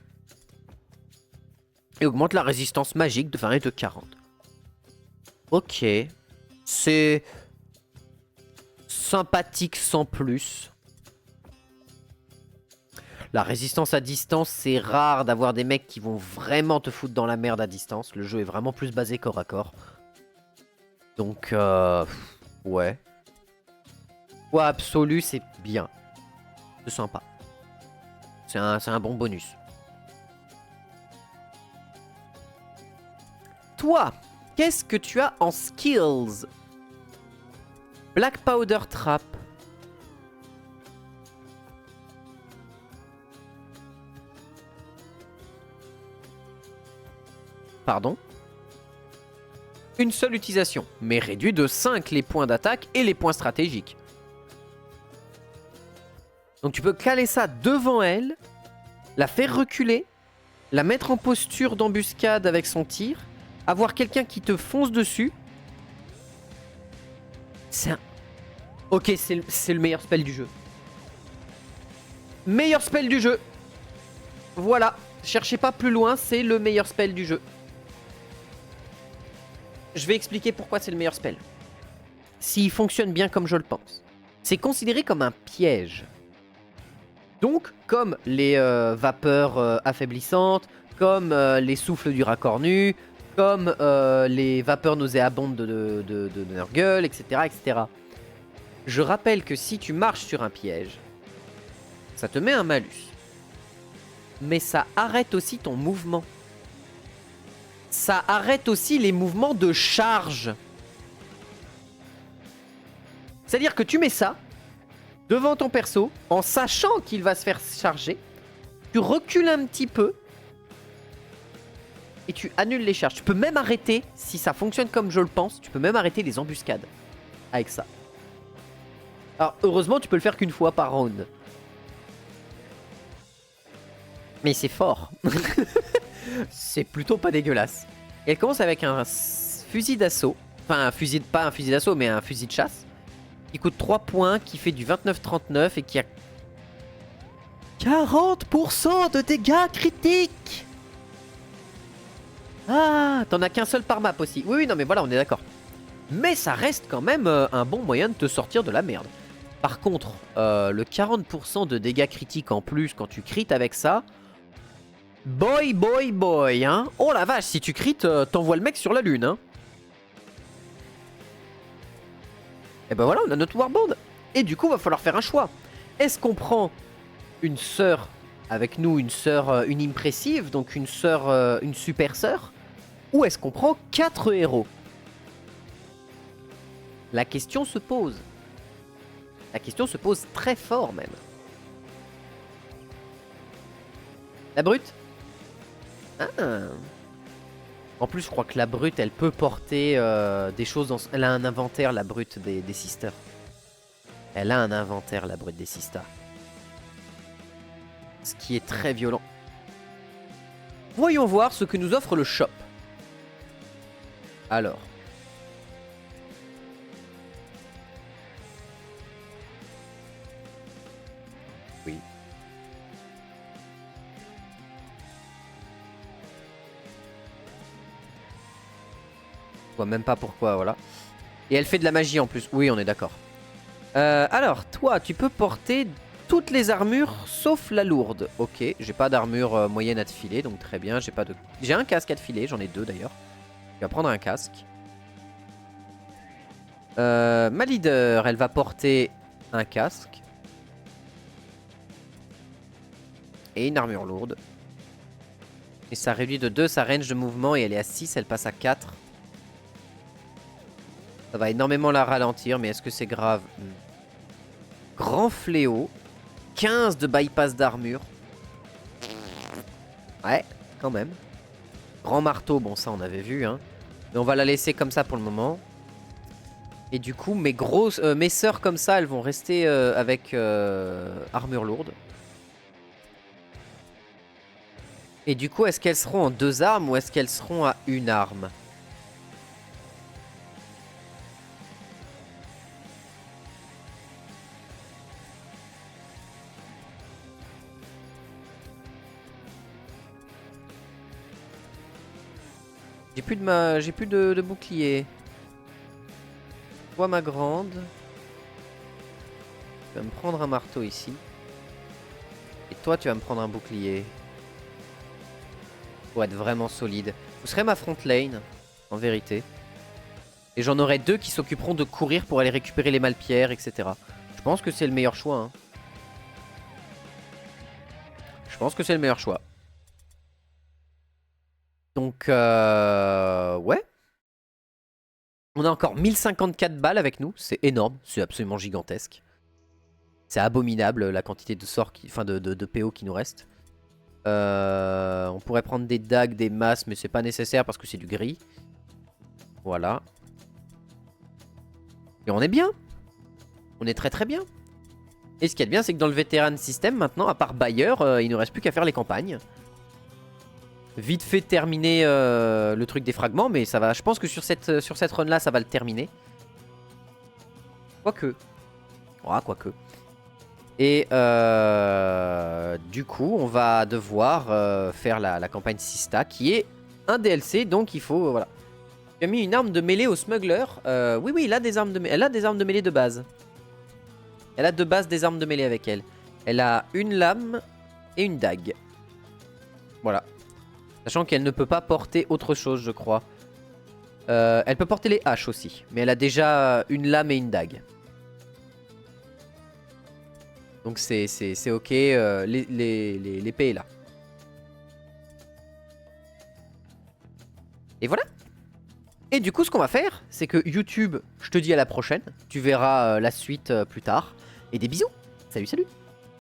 Et augmente la résistance magique de 20 et de 40. Ok. C'est... sympathique sans plus. La résistance à distance, c'est rare d'avoir des mecs qui vont vraiment te foutre dans la merde à distance. Le jeu est vraiment plus basé corps à corps. Donc, ouais. Foi absolu, c'est bien. C'est sympa. C'est un bon bonus. Toi, qu'est-ce que tu as en skills? Black Powder Trap. Pardon? Une seule utilisation, mais réduit de 5 les points d'attaque et les points stratégiques. Donc tu peux caler ça devant elle, la faire reculer, la mettre en posture d'embuscade avec son tir, avoir quelqu'un qui te fonce dessus. C'est un... Ok, c'est le meilleur spell du jeu. Meilleur spell du jeu. Voilà, cherchez pas plus loin, c'est le meilleur spell du jeu. Je vais expliquer pourquoi c'est le meilleur spell. S'il fonctionne bien comme je le pense. C'est considéré comme un piège. Donc, comme les vapeurs affaiblissantes, comme les souffles du racornu, comme les vapeurs nauséabondes de Nurgle, etc., etc. Je rappelle que si tu marches sur un piège, ça te met un malus. Mais ça arrête aussi ton mouvement. Ça arrête aussi les mouvements de charge. C'est-à-dire que tu mets ça devant ton perso, en sachant qu'il va se faire charger, tu recules un petit peu, et tu annules les charges. Tu peux même arrêter, si ça fonctionne comme je le pense, tu peux même arrêter les embuscades avec ça. Alors heureusement tu peux le faire qu'une fois par round. Mais c'est fort. C'est plutôt pas dégueulasse. Et elle commence avec un fusil d'assaut. Enfin, pas un fusil d'assaut, mais un fusil de chasse. Qui coûte 3 points, qui fait du 29-39 et qui a 40% de dégâts critiques. Ah, t'en as qu'un seul par map aussi. Oui, non, mais voilà, on est d'accord. Mais ça reste quand même un bon moyen de te sortir de la merde. Par contre, le 40% de dégâts critiques en plus quand tu crites avec ça... Boy, boy, boy, hein. Oh la vache, si tu crites, t'envoies le mec sur la lune, hein. Et ben voilà, on a notre warband. Et du coup, va falloir faire un choix. Est-ce qu'on prend une sœur avec nous, une sœur, une impressive, donc une sœur, une super sœur, ou est-ce qu'on prend 4 héros? La question se pose. La question se pose très fort même. La brute? Ah. En plus, je crois que la brute, elle peut porter des choses dans... Elle a un inventaire, la brute des sisters. Elle a un inventaire, la brute des sisters. Ce qui est très violent. Voyons voir ce que nous offre le shop. Alors. Oui. Je vois même pas pourquoi, voilà. Et elle fait de la magie en plus. Oui, on est d'accord. Alors, toi, tu peux porter toutes les armures sauf la lourde. Ok, j'ai pas d'armure moyenne à te filer, donc très bien. J'ai un casque à te filer, j'en ai 2 d'ailleurs. Je vais prendre un casque. Ma leader, elle va porter un casque. Et une armure lourde. Et ça réduit de 2 sa range de mouvement et elle est à 6, elle passe à 4. Ça va énormément la ralentir, mais est-ce que c'est grave? Grand fléau. 15 de bypass d'armure. Ouais, quand même. Grand marteau, bon ça on avait vu, hein. Mais on va la laisser comme ça pour le moment. Et du coup, mes sœurs comme ça, elles vont rester avec armure lourde. Et du coup, est-ce qu'elles seront en 2 armes ou est-ce qu'elles seront à 1 arme? J'ai plus de bouclier. Toi, ma grande. Tu vas me prendre un marteau ici. Et toi, tu vas me prendre un bouclier. Pour être vraiment solide. Vous serez ma front lane, en vérité. Et j'en aurai 2 qui s'occuperont de courir pour aller récupérer les malpierres, etc. Je pense que c'est le meilleur choix. Hein. Je pense que c'est le meilleur choix. Donc, ouais. On a encore 1054 balles avec nous. C'est énorme. C'est absolument gigantesque. C'est abominable la quantité de sorts, enfin de PO qui nous reste. On pourrait prendre des dagues, des masses, mais c'est pas nécessaire parce que c'est du gris. Voilà. Et on est bien. On est très très bien. Et ce qu'il y a de bien, c'est que dans le vétéran système, maintenant, à part Bayer, il ne reste plus qu'à faire les campagnes. Vite fait terminer le truc des fragments, mais ça va. Je pense que sur cette run là, ça va le terminer. Quoique. Ouais, quoique. Et du coup, on va devoir faire la campagne Sista, qui est un DLC, donc il faut. Voilà. Tu as mis une arme de mêlée au smuggler. Oui, oui, elle a des armes de mêlée de base. Elle a de base des armes de mêlée avec elle. Elle a une lame et une dague. Voilà. Sachant qu'elle ne peut pas porter autre chose, je crois. Elle peut porter les haches aussi. Mais elle a déjà une lame et une dague. Donc c'est ok. L'épée est là. Et voilà. Et du coup, ce qu'on va faire, c'est que YouTube, je te dis à la prochaine. Tu verras la suite plus tard. Et des bisous. Salut, salut.